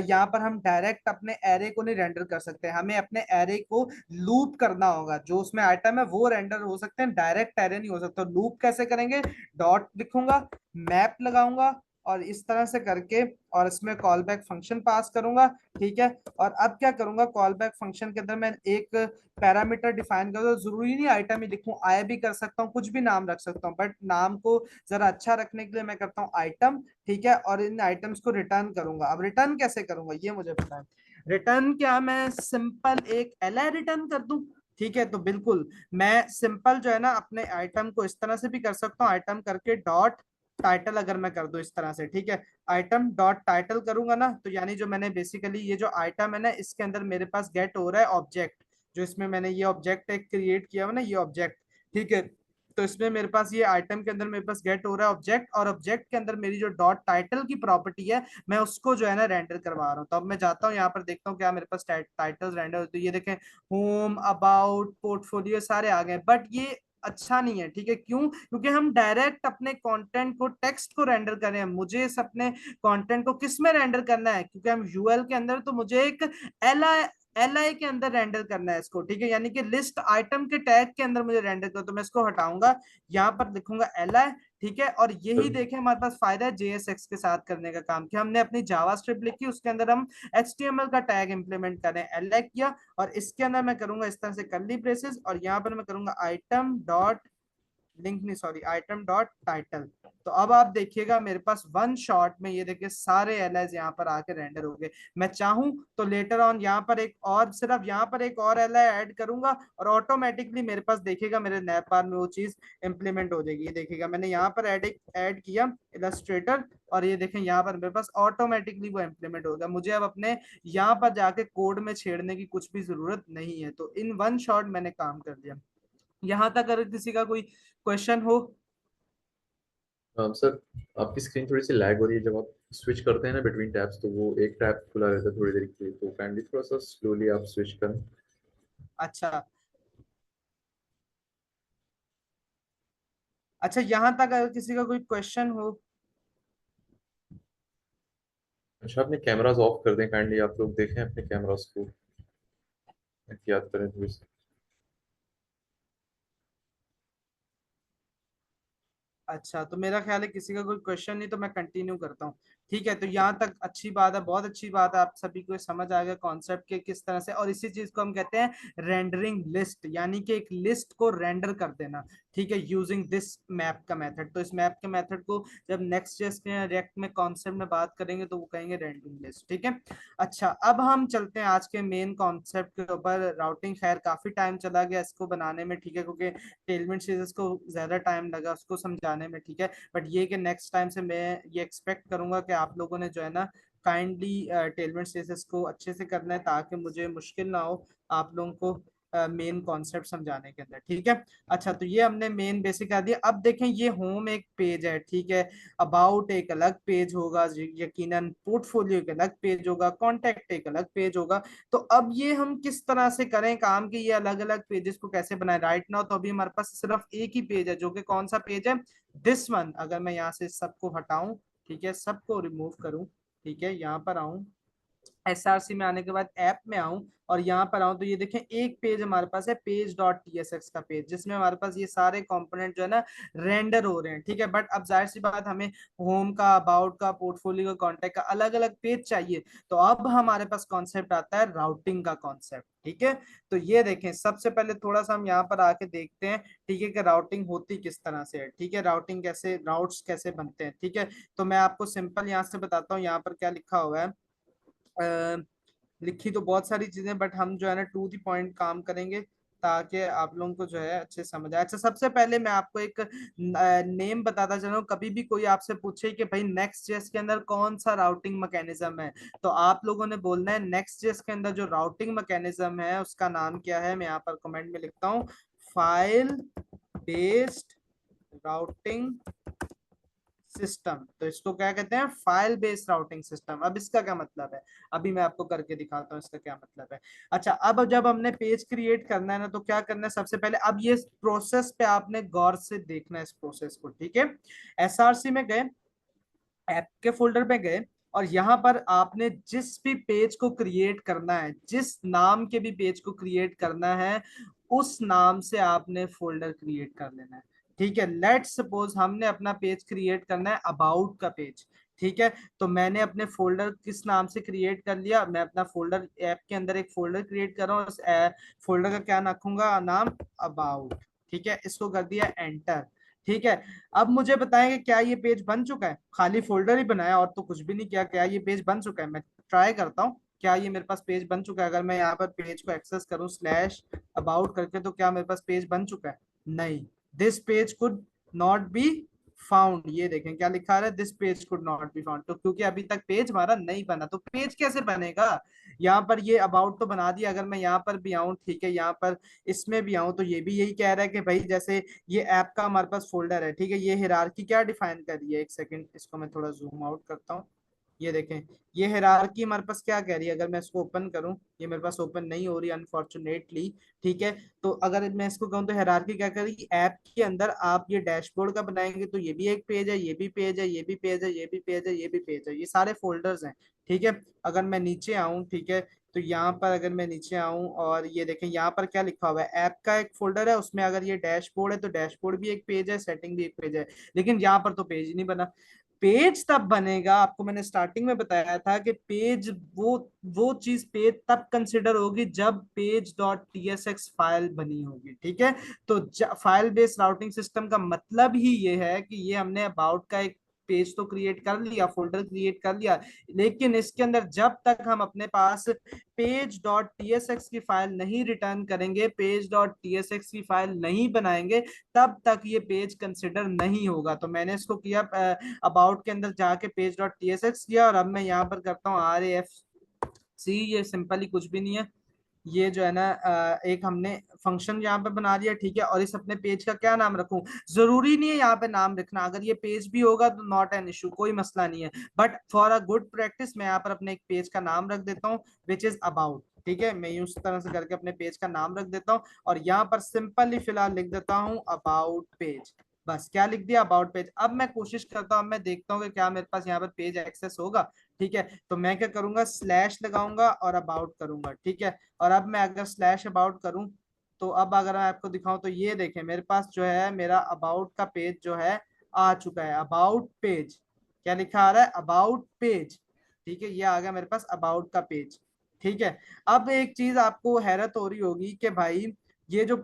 यहाँ पर हम डायरेक्ट अपने एरे को नहीं रेंडर कर सकते, हमें अपने एरे को लूप करना होगा, जो उसमें आइटम है वो रेंडर हो सकते हैं, डायरेक्ट एरे नहीं हो सकता। लूप कैसे करेंगे, डॉट लिखूंगा, मैप लगाऊंगा, और इस तरह से करके, और इसमें कॉल बैक फंक्शन पास करूंगा, ठीक है। और अब क्या करूंगा, कॉल बैक फंक्शन के अंदर मैं एक पैरामीटर डिफाइन कर दूं, जरूरी नहीं आइटम ही लिखूं, आया भी कर सकता हूँ, कुछ भी नाम रख सकता हूँ, बट नाम को जरा अच्छा रखने के लिए मैं करता हूँ आइटम, ठीक है। और इन आइटम्स को रिटर्न करूंगा। अब रिटर्न कैसे करूंगा ये मुझे पता है, रिटर्न क्या, मैं सिंपल एक एल रिटर्न कर दूं, ठीक है। तो बिल्कुल मैं सिंपल जो है ना अपने आइटम को इस तरह से भी कर सकता हूँ, आइटम करके डॉट टाइटल अगर मैं कर दूं इस तरह से, ठीक है, आइटम डॉट टाइटल करूंगा ना, तो यानी जो मैंने बेसिकली ये जो आइटम है ना इसके अंदर मेरे पास गेट हो रहा है ऑब्जेक्ट, जो इसमें मैंने ये ऑब्जेक्ट एक क्रिएट किया हुआ ना, ये ऑब्जेक्ट, ठीक है। तो इसमें मेरे पास ये आइटम के अंदर मेरे पास गेट हो रहा है ऑब्जेक्ट, और ऑब्जेक्ट के अंदर मेरी जो डॉट टाइटल की प्रॉपर्टी है मैं उसको जो है ना रेंडर करवा रहा हूँ। तो अब मैं जाता हूँ यहाँ पर देखता हूँ क्या मेरे पास टाइटल्स रेंडर होते हैं, ये देखें होम अबाउट पोर्टफोलियो सारे आ गए, बट ये अच्छा नहीं है, ठीक है। क्यों, क्योंकि हम डायरेक्ट अपने कंटेंट को टेक्स्ट को रेंडर कर रहे हैं, मुझे इस अपने कंटेंट को किस में रेंडर करना है, क्योंकि हम यूएल के अंदर, तो मुझे एक एल आई के अंदर रेंडर करना है इसको, ठीक है, यानी कि लिस्ट आइटम के टैग के अंदर मुझे रेंडर करो। तो मैं इसको हटाऊंगा, यहाँ पर लिखूंगा एल आई, ठीक है। और यही सर देखें हमारे पास फायदा है जेएसएक्स के साथ करने का काम, कि हमने अपनी जावा स्क्रिप्ट लिखी, उसके अंदर हम एचटीएमएल का टैग इंप्लीमेंट करें, एल आई किया, और इसके अंदर मैं करूंगा इस तरह से कर्ली ब्रेसेस, और यहाँ पर मैं करूंगा आइटम डॉट लिंक नहीं, सॉरी, आइटम डॉट टाइटल। तो अब आप देखिएगा मेरे पास वन शॉट में ये देखिए सारे एलआईज यहाँ पर आके रेंडर हो गए। मैं चाहूं तो लेटर ऑन यहाँ पर एक और, सिर्फ यहाँ पर एक और एलआई ऐड करूंगा और ऑटोमेटिकली मेरे पास देखिएगा मेरे नैप बार में वो चीज इंप्लीमेंट हो जाएगी। ये देखिएगा मैंने यहाँ पर ऐड किया इलस्ट्रेटर, और ये देखें यहाँ पर मेरे पास ऑटोमेटिकली वो इंप्लीमेंट होगा। मुझे अब अपने यहाँ पर जाके कोड में छेड़ने की कुछ भी जरूरत नहीं है। तो इन वन शॉट मैंने काम कर दिया। यहाँ तक अगर किसी का कोई क्वेश्चन हो। सर, आपकी स्क्रीन थोड़ी सी लैग हो रही है। जब आप स्विच करते हैं ना बिटवीन टैब्स, तो वो एक टैब खुला रहता है थोड़ी देर के लिए, तो काइंडली थोड़ा सा स्लोली आप स्विच करें। अच्छा, अच्छा, यहाँ तक अगर किसी का कोई क्वेश्चन हो। अच्छा, अपने कैमराज ऑफ कर दें काइंडली, आप लोग देखें अपने कैमराज को, एहतियात करें थोड़ी सी। अच्छा, तो मेरा ख्याल है किसी का कोई क्वेश्चन नहीं, तो मैं कंटिन्यू करता हूँ। ठीक है, तो यहाँ तक अच्छी बात है, बहुत अच्छी बात है, आप सभी को समझ आ गया कॉन्सेप्ट के किस तरह से। और इसी चीज को हम कहते हैं रेंडरिंग लिस्ट, यानी कि एक लिस्ट को रेंडर कर देना। ठीक है, यूजिंग दिस मैप का मेथड। तो इस मैप के मेथड को जब नेक्स्ट जेएस के रिएक्ट में कॉन्सेप्ट में बात करेंगे तो वो कहेंगे रेंडरिंग लिस्ट। ठीक है। अच्छा, अब हम चलते हैं आज के मेन कॉन्सेप्ट के ऊपर। राउटिंग खैर काफी टाइम चला गया इसको बनाने में, ठीक है, क्योंकि टेलमेंट सीरीज को ज्यादा टाइम लगा उसको समझाने में। ठीक है, बट ये कि नेक्स्ट टाइम से मैं ये एक्सपेक्ट करूंगा कि आप लोगों ने जो है ना काइंडली टेलमेंट सीरीज को अच्छे से करना है, ताकि मुझे मुश्किल ना हो आप लोगों को मेन कॉन्सेप्ट समझाने के अंदर। ठीक है। अच्छा, तो ये हमने मेन बेसिक कर दिया। अब देखें ये होम एक पेज है, ठीक है, अबाउट एक अलग पेज होगा, यकीनन पोर्टफोलियो एक अलग पेज होगा, कॉन्टेक्ट एक अलग पेज होगा। तो अब ये हम किस तरह से करें काम, कि ये अलग अलग पेजेस को कैसे बनाए। राइट नाउ तो अभी हमारे पास सिर्फ एक ही पेज है, जो कि कौन सा पेज है, दिस वन। अगर मैं यहाँ से सबको हटाऊं, ठीक है, सबको रिमूव करूं, ठीक है, यहाँ पर आऊं, एसआरसी में आने के बाद ऐप में आऊं और यहाँ पर आऊं, तो ये देखें एक पेज हमारे पास है, पेज डॉट टीएसएक्स का पेज, जिसमें हमारे पास ये सारे कंपोनेंट जो है ना रेंडर हो रहे हैं। ठीक है, बट अब जाहिर सी बात हमें होम का, अबाउट का, पोर्टफोलियो का, कॉन्टेक्ट का अलग अलग पेज चाहिए। तो अब हमारे पास कॉन्सेप्ट आता है राउटिंग का कॉन्सेप्ट। ठीक है, तो ये देखें सबसे पहले थोड़ा सा हम यहाँ पर आके देखते हैं, ठीक है, कि राउटिंग होती किस तरह से है। ठीक है, राउटिंग कैसे, राउट्स कैसे बनते हैं। ठीक है, तो मैं आपको सिंपल यहाँ से बताता हूँ, यहाँ पर क्या लिखा हुआ है। लिखी तो बहुत सारी चीजें, बट हम जो है ना टू दी पॉइंट काम करेंगे, ताकि आप लोगों को जो है अच्छे समझ आए। अच्छा, सबसे पहले मैं आपको एक नेम बताता चल रहा हूँ। कभी भी कोई आपसे पूछे कि भाई नेक्स्ट जेएस के अंदर कौन सा राउटिंग मैकेनिज्म है, तो आप लोगों ने बोलना है नेक्स्ट जेएस के अंदर जो राउटिंग मैकेनिज्म है उसका नाम क्या है। मैं यहाँ पर कमेंट में लिखता हूँ, फाइल बेस्ड राउटिंग सिस्टम। तो इसको क्या कहते हैं, फाइल बेस्ड राउटिंग सिस्टम। अब इसका क्या मतलब है, अभी मैं आपको करके दिखाता हूँ इसका क्या मतलब है। अच्छा, अब जब हमने पेज क्रिएट करना है ना, तो क्या करना है सबसे पहले, अब ये प्रोसेस पे आपने गौर से देखना है इस प्रोसेस को। ठीक है, एसआरसी में गए, ऐप के फोल्डर पे गए, और यहाँ पर आपने जिस भी पेज को क्रिएट करना है, जिस नाम के भी पेज को क्रिएट करना है, उस नाम से आपने फोल्डर क्रिएट कर लेना है। ठीक है, लेट्स सपोज हमने अपना पेज क्रिएट करना है अबाउट का पेज। ठीक है, तो मैंने अपने फोल्डर किस नाम से क्रिएट कर लिया, मैं अपना फोल्डर ऐप के अंदर एक फोल्डर क्रिएट कर रहा हूँ, उस फोल्डर का क्या रखूंगा, नाम अबाउट। ठीक है, इसको कर दिया एंटर। ठीक है, अब मुझे बताएं कि क्या ये पेज बन चुका है। खाली फोल्डर ही बनाया और तो कुछ भी नहीं किया, क्या ये पेज बन चुका है। मैं ट्राई करता हूँ क्या ये मेरे पास पेज बन चुका है। अगर मैं यहाँ पर पेज को एक्सेस करूँ स्लैश अबाउट करके, तो क्या मेरे पास पेज बन चुका है, नहीं। This page could not be found, ये देखें क्या लिखा है, this page could not be found. तो क्योंकि अभी तक पेज हमारा नहीं बना, तो पेज कैसे बनेगा। यहाँ पर ये अबाउट तो बना दिया, अगर मैं यहाँ पर भी आऊँ, ठीक है, यहाँ पर इसमें भी आऊँ, तो ये भी यही कह रहा है कि भाई जैसे ये ऐप का हमारे पास फोल्डर है। ठीक है, ये हिरारकी क्या डिफाइन कर रही है, एक सेकंड इसको मैं थोड़ा जूम आउट करता हूँ। ये देखें, ये हिरारकी हमारे पास क्या कह रही है, अगर मैं इसको ओपन करूं, ये मेरे पास ओपन नहीं हो रही अनफॉर्चुनेटली। ठीक है, तो अगर मैं इसको कहूँ तो हिरारकी क्या कर रही है, ऐप के अंदर आप ये डैशबोर्ड का बनाएंगे तो ये भी एक पेज है, ये भी पेज है, ये भी पेज है, ये भी पेज है, ये भी पेज है, ये सारे फोल्डर्स हैं। ठीक है, अगर मैं नीचे आऊं, ठीक है, तो यहाँ पर अगर मैं नीचे आऊं और ये देखें यहाँ पर क्या लिखा हुआ है, ऐप का एक फोल्डर है, उसमें अगर ये डैशबोर्ड है तो डैशबोर्ड भी एक पेज है, सेटिंग भी एक पेज है, लेकिन यहाँ पर तो पेज ही नहीं बना। पेज तब बनेगा, आपको मैंने स्टार्टिंग में बताया था कि पेज वो चीज पेज तब कंसिडर होगी जब पेज डॉट टीएसएक्स फाइल बनी होगी, ठीक है। तो फाइल बेस्ड राउटिंग सिस्टम का मतलब ही ये है कि ये हमने अबाउट का एक पेज तो क्रिएट कर लिया, फोल्डर क्रिएट कर लिया, लेकिन इसके अंदर जब तक हम अपने पास पेज डॉट टीएसएक्स की फाइल नहीं रिटर्न करेंगे, पेज डॉट टीएसएक्स की फाइल नहीं बनाएंगे, तब तक ये पेज कंसिडर नहीं होगा। तो मैंने इसको किया, अबाउट के अंदर जाके पेज डॉट टीएसएक्स किया, और अब मैं यहाँ पर करता हूँ RAFC। ये सिंपली कुछ भी नहीं है, ये जो है ना एक हमने फंक्शन यहाँ पे बना लिया, ठीक है। और इस अपने पेज का क्या नाम रखूं, जरूरी नहीं है यहाँ पे नाम रखना, अगर ये पेज भी होगा तो नॉट एन इशू, कोई मसला नहीं है। But for a good practice मैं यहाँ पर अपने एक पेज का नाम रख देता हूँ, विच इज अबाउट, ठीक है। मैं उस तरह से करके अपने पेज का नाम रख देता हूँ, और यहाँ पर सिंपली फिलहाल लिख देता हूँ अबाउट पेज। बस क्या लिख दिया, अबाउट पेज। अब मैं कोशिश करता हूँ, अब मैं देखता हूँ कि क्या मेरे पास यहाँ पर पेज एक्सेस होगा, ठीक है। तो मैं क्या करूंगा, स्लैश लगाऊंगा और अबाउट करूंगा, ठीक है। और अब मैं अगर स्लैश अबाउट करूं, तो अब अगर मैं आपको दिखाऊं तो ये देखें मेरे पास जो है मेरा अबाउट का पेज जो है आ चुका है, अबाउट पेज। क्या लिखा आ रहा है, अबाउट पेज, ठीक है। ये आ गया मेरे पास अबाउट का पेज, ठीक है। अब एक चीज आपको हैरत हो रही होगी कि भाई ये जो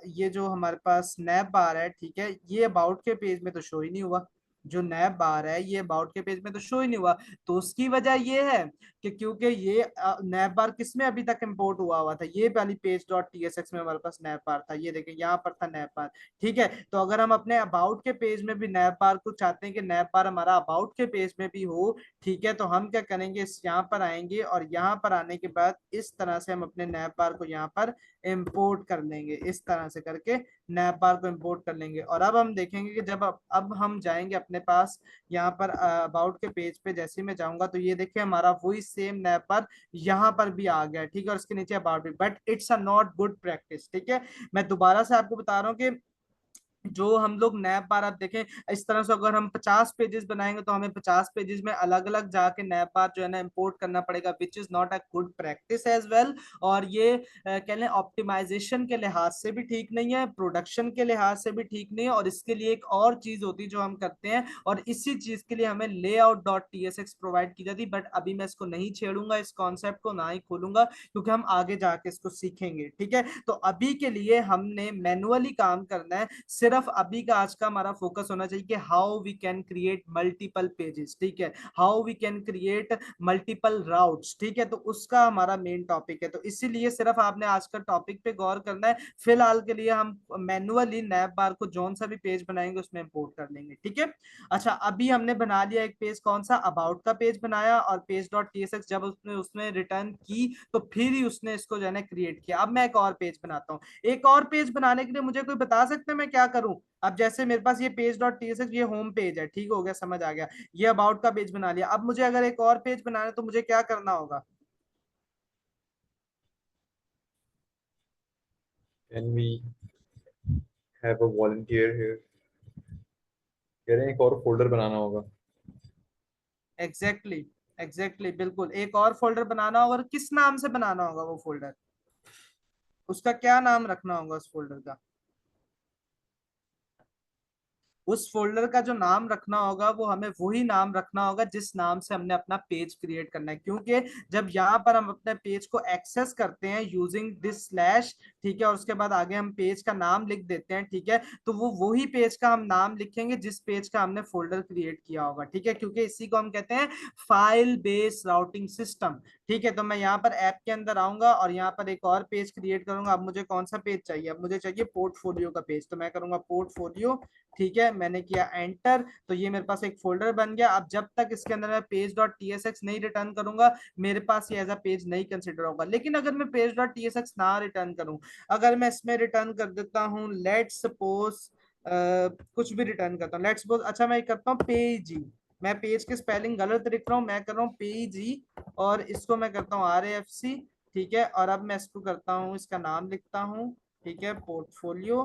ये जो हमारे पास स्नैप बार है, ठीक है, ये अबाउट के पेज में तो शो ही नहीं हुआ। जो नैप बार है ये अबाउट के पेज में तो शो ही नहीं हुआ। तो उसकी वजह ये है कि क्योंकि ये नैप बार किस में अभी तक इंपोर्ट हुआ था, ये वाली पेज डॉट टीएसएक्स में हमारे पास नैप बार था, ये देखें यहाँ पर था नैप बार, ठीक है। तो अगर हम अपने अबाउट के पेज में भी नैप बार को चाहते हैं कि नैप बार हमारा अबाउट के पेज में भी हो, ठीक है, तो हम क्या करेंगे, इस यहाँ पर आएंगे, और यहाँ पर आने के बाद इस तरह से हम अपने नैप बार को यहाँ पर इंपोर्ट कर लेंगे, इस तरह से करके नैप बार को इंपोर्ट कर लेंगे। और अब हम देखेंगे कि जब अब हम जाएंगे अपने पास यहाँ पर अबाउट के पेज पे, जैसे ही मैं जाऊंगा तो ये देखिए हमारा वही सेम नैप बार यहाँ पर भी आ गया, ठीक है। और उसके नीचे अबाउट भी, but it's a not good practice, ठीक है। मैं दोबारा से आपको बता रहा हूँ कि जो हम लोग नैप बार आप देखें, इस तरह से अगर हम 50 पेजेस बनाएंगे तो हमें 50 पेजेस में अलग अलग जाके नैप बार जो है ना इंपोर्ट करना पड़ेगा, which is not a good practice as well. और ये कह लें ऑप्टिमाइजेशन के लिहाज से भी ठीक नहीं है, प्रोडक्शन के लिहाज से भी ठीक नहीं है। और इसके लिए एक और चीज होती है जो हम करते हैं, और इसी चीज के लिए हमें लेआउट डॉट टीएसएक्स प्रोवाइड की जाती है, बट अभी मैं इसको नहीं छेड़ूंगा, इस कॉन्सेप्ट को ना ही खोलूंगा, क्योंकि हम आगे जाके इसको सीखेंगे, ठीक है। तो अभी के लिए हमने मैनुअली काम करना है, सिर्फ अभी का आज का हमारा फोकस होना चाहिए कि how we can create multiple pages, ठीक है, how we can create multiple routes, ठीक है। तो उसका हमारा मेन टॉपिक है, तो इसीलिए सिर्फ आपने आज का टॉपिक पे गौर करना है। फिलहाल के लिए हम मैनुअली नैप बार को जोन सा भी पेज बनाएंगे उसमें इंपोर्ट कर लेंगे, ठीक है। अच्छा, अभी हमने बना लिया एक पेज, कौन सा, अबाउट का पेज बनाया, और पेज डॉट टीएसएक्स जब उसने उसमें रिटर्न की तो फिर ही उसने इसको जो है ना क्रिएट किया। अब मैं एक और पेज बनाता हूँ। एक और पेज बनाने के लिए मुझे कोई बता सकते हैं मैं क्या करूं। अब जैसे मेरे पास ये पेज डॉट टीएसएक्स ये होम पेज है, ठीक हो गया, समझ आ गया, ये अबाउट का पेज बना लिया। अब मुझे अगर एक और पेज बनाना है तो मुझे क्या करना होगा। Can we have a volunteer here? कह रहे हैं एक और फोल्डर बनाना होगा। एग्जैक्टली एग्जैक्टली बिल्कुल, एक और फोल्डर बनाना होगा, और किस नाम से बनाना होगा वो फोल्डर, उसका क्या नाम रखना होगा उस फोल्डर का। उस फोल्डर का जो नाम रखना होगा वो हमें वही नाम रखना होगा जिस नाम से हमने अपना पेज क्रिएट करना है, क्योंकि जब यहाँ पर हम अपने पेज को एक्सेस करते हैं यूजिंग दिस स्लैश, ठीक है, और उसके बाद आगे हम पेज का नाम लिख देते हैं, ठीक है, तो वो वही पेज का हम नाम लिखेंगे जिस पेज का हमने फोल्डर क्रिएट किया होगा, ठीक है, क्योंकि इसी को हम कहते हैं फाइल बेस्ड राउटिंग सिस्टम, ठीक है। तो मैं यहाँ पर ऐप के अंदर आऊंगा और यहाँ पर एक और पेज क्रिएट करूंगा। अब मुझे कौन सा पेज चाहिए, अब मुझे चाहिए पोर्टफोलियो का पेज, तो मैं करूंगा पोर्टफोलियो, ठीक है। मैंने किया एंटर, तो ये मेरे पास एक फोल्डर बन गया। अब जब तक इसके अंदर मैं पेज डॉट टीएसएक्स नहीं रिटर्न करूंगा, मेरे पास ये एज अ पेज नहीं कंसिडर होगा। लेकिन अगर मैं पेज डॉट टीएसएक्स ना रिटर्न करूं, अगर मैं इसमें रिटर्न कर देता हूं, लेट्स सपोज कुछ भी रिटर्न करता हूँ, लेट्स सपोज, अच्छा मैं करता हूँ पेजी, मैं पेज की स्पेलिंग गलत लिख रहा हूँ, मैं कर रहा हूँ पेजी, और इसको मैं करता हूँ RAFC, ठीक है। और अब मैं इसको करता हूँ, इसका नाम लिखता हूँ, ठीक है, पोर्टफोलियो,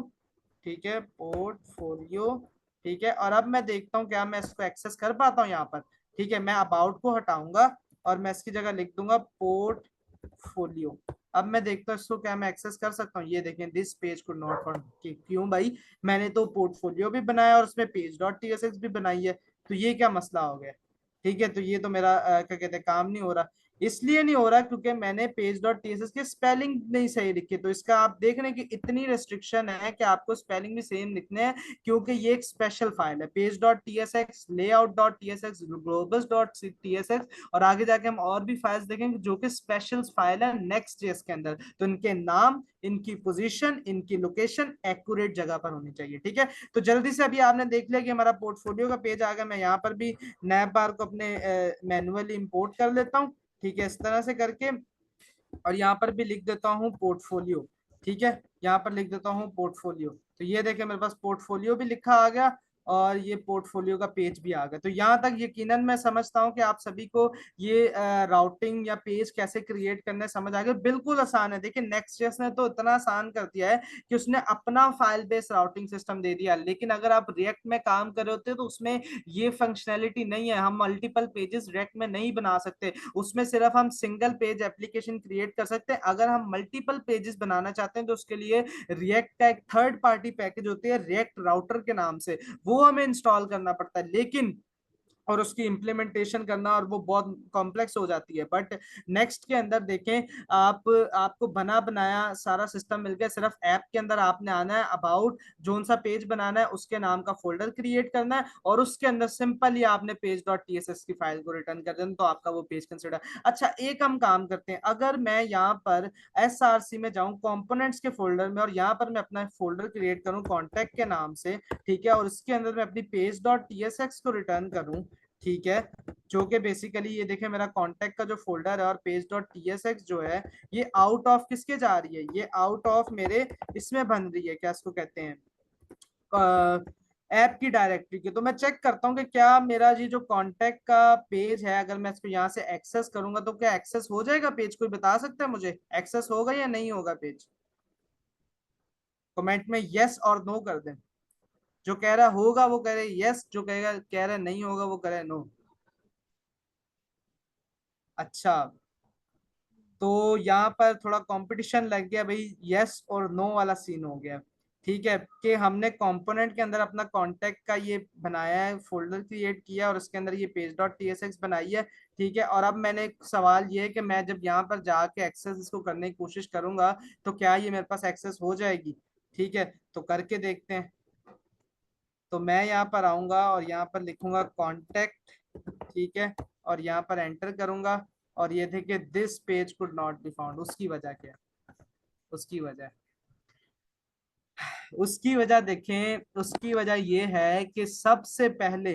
ठीक है, पोर्टफोलियो, ठीक है। और अब मैं देखता हूँ क्या मैं इसको एक्सेस कर पाता हूँ यहाँ पर, ठीक है। मैं अबाउट को हटाऊंगा और मैं इसकी जगह लिख दूंगा पोर्टफोलियो। अब मैं देखता हूँ इसको क्या मैं एक्सेस कर सकता हूँ। ये देखें, दिस पेज को नॉट फाउंड, क्यों भाई, मैंने तो पोर्टफोलियो भी बनाया और उसमें पेज डॉट टीएसएक्स भी बनाई है, तो ये क्या मसला हो गया? ठीक है, तो ये तो मेरा क्या कहते हैं काम नहीं हो रहा। इसलिए नहीं हो रहा क्योंकि मैंने पेज डॉट टीएसएस की स्पेलिंग नहीं सही लिखी। तो इसका आप देख रहे हैं कि इतनी रेस्ट्रिक्शन है कि आपको स्पेलिंग भी सेम लिखने हैं, क्योंकि ये एक स्पेशल फाइल है, page dot TSX, layout dot TSX, globals dot TSX, और आगे जाके हम और भी फाइल्स देखेंगे जो कि स्पेशल फाइल है नेक्स्ट जेएस के अंदर। तो इनके नाम, इनकी पोजीशन, इनकी लोकेशन एक्यूरेट जगह पर होनी चाहिए। ठीक है, तो जल्दी से अभी आपने देख लिया कि हमारा पोर्टफोलियो का पेज आ गया। मैं यहाँ पर भी नैप बार को अपने मैनुअली इंपोर्ट कर लेता हूँ। ठीक है, इस तरह से करके, और यहाँ पर भी लिख देता हूँ पोर्टफोलियो। ठीक है, यहाँ पर लिख देता हूँ पोर्टफोलियो। तो ये देखिए मेरे पास पोर्टफोलियो भी लिखा आ गया और ये पोर्टफोलियो का पेज भी आ गया। तो यहाँ तक यकीनन मैं समझता हूँ कि आप सभी को ये राउटिंग या पेज कैसे क्रिएट करने समझ आ गया। बिल्कुल आसान है। देखिए नेक्स्ट.जेएस ने तो इतना आसान कर दिया है कि उसने अपना फाइल बेस्ड राउटिंग सिस्टम दे दिया, लेकिन अगर आप रिएक्ट में काम कर रहे होते तो उसमें ये फंक्शनैलिटी नहीं है। हम मल्टीपल पेजेस रिएक्ट में नहीं बना सकते, उसमें सिर्फ हम सिंगल पेज एप्लीकेशन क्रिएट कर सकते हैं। अगर हम मल्टीपल पेजेस बनाना चाहते हैं तो उसके लिए रिएक्ट का एक थर्ड पार्टी पैकेज होती है रिएक्ट राउटर के नाम से, वो हमें इंस्टॉल करना पड़ता है, लेकिन और उसकी इम्प्लीमेंटेशन करना, और वो बहुत कॉम्प्लेक्स हो जाती है। बट नेक्स्ट के अंदर देखें, आप आपको बना बनाया सारा सिस्टम मिल गया। सिर्फ ऐप के अंदर आपने आना है, अबाउट जोन सा पेज बनाना है, उसके नाम का फोल्डर क्रिएट करना है, और उसके अंदर सिंपली आपने पेज डॉट टीएसएस की फाइल को रिटर्न कर देना, तो आपका वो पेज कंसिडर। अच्छा, एक हम काम करते हैं, अगर मैं यहाँ पर एसआरसी में जाऊं कंपोनेंट्स के फोल्डर में, और यहाँ पर मैं अपना फोल्डर क्रिएट करूं कॉन्टैक्ट के नाम से, ठीक है, और इसके अंदर मैं अपनी पेज डॉट टीएसएक्स को रिटर्न करूं, ठीक है, जो कि बेसिकली ये देखें मेरा कॉन्टैक्ट का जो फोल्डर है, और पेज डॉट टीएसएक्स जो है ये आउट ऑफ किसके जा रही है, ये आउट ऑफ मेरे इसमें बन रही है, क्या इसको कहते हैं, ऐप की डायरेक्टरी की। तो मैं चेक करता हूँ कि क्या मेरा ये जो कॉन्टैक्ट का पेज है, अगर मैं इसको यहाँ से एक्सेस करूंगा तो क्या एक्सेस हो जाएगा पेज? कोई बता सकता है मुझे एक्सेस होगा या नहीं होगा पेज? कमेंट में यस और नो कर दें। जो कह रहा होगा वो कह रहे यस, जो कहेगा कह रहा नहीं होगा वो कह रहे नो। अच्छा, तो यहाँ पर थोड़ा कंपटीशन लग गया भाई, यस और नो वाला सीन हो गया। ठीक है, कि हमने कंपोनेंट के अंदर अपना कॉन्टैक्ट का ये बनाया है, फोल्डर क्रिएट किया और उसके अंदर ये पेज डॉट टीएसएक्स बनाई है। ठीक है, और अब मैंने एक सवाल ये है कि मैं जब यहाँ पर जाके एक्सेस इसको करने की कोशिश करूंगा तो क्या ये मेरे पास एक्सेस हो जाएगी? ठीक है, तो करके देखते हैं। तो मैं यहाँ पर आऊंगा और यहाँ पर लिखूंगा कॉन्टैक्ट, ठीक है, और यहाँ पर एंटर करूंगा, और ये थे कि this page could not be found. उसकी वजह क्या है? उसकी वजह, उसकी वजह देखें, उसकी वजह ये है कि सबसे पहले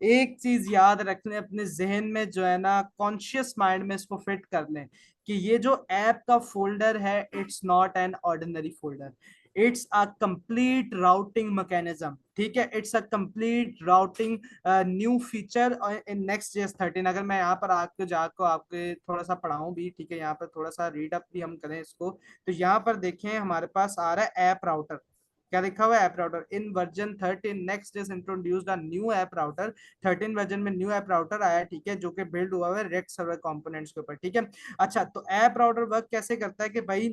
एक चीज याद रख लें अपने जहन में, जो है ना कॉन्शियस माइंड में इसको फिट कर लें कि ये जो ऐप का फोल्डर है it's not an ordinary folder, it's a complete routing mechanism. ठीक है, it's a complete routing new feature in Next JS 13। अगर मैं यहाँ पर आके जाकर आपके थोड़ा सा पढ़ाऊं भी, ठीक है, यहाँ पर थोड़ा सा रीड अप भी हम करें इसको, तो यहाँ पर देखें हमारे पास आ रहा है ऐप राउटर। क्या लिखा हुआ है? App router. In version 13 next is introduced a new app router. 13 version में न्यू ऐप राउटर आया, ठीक है, जो कि बिल्ड हुआ है रेक्ट सर्वर कंपोनेंट्स के ऊपर। ठीक है, अच्छा, तो ऐप राउटर वर्क कैसे करता है कि भाई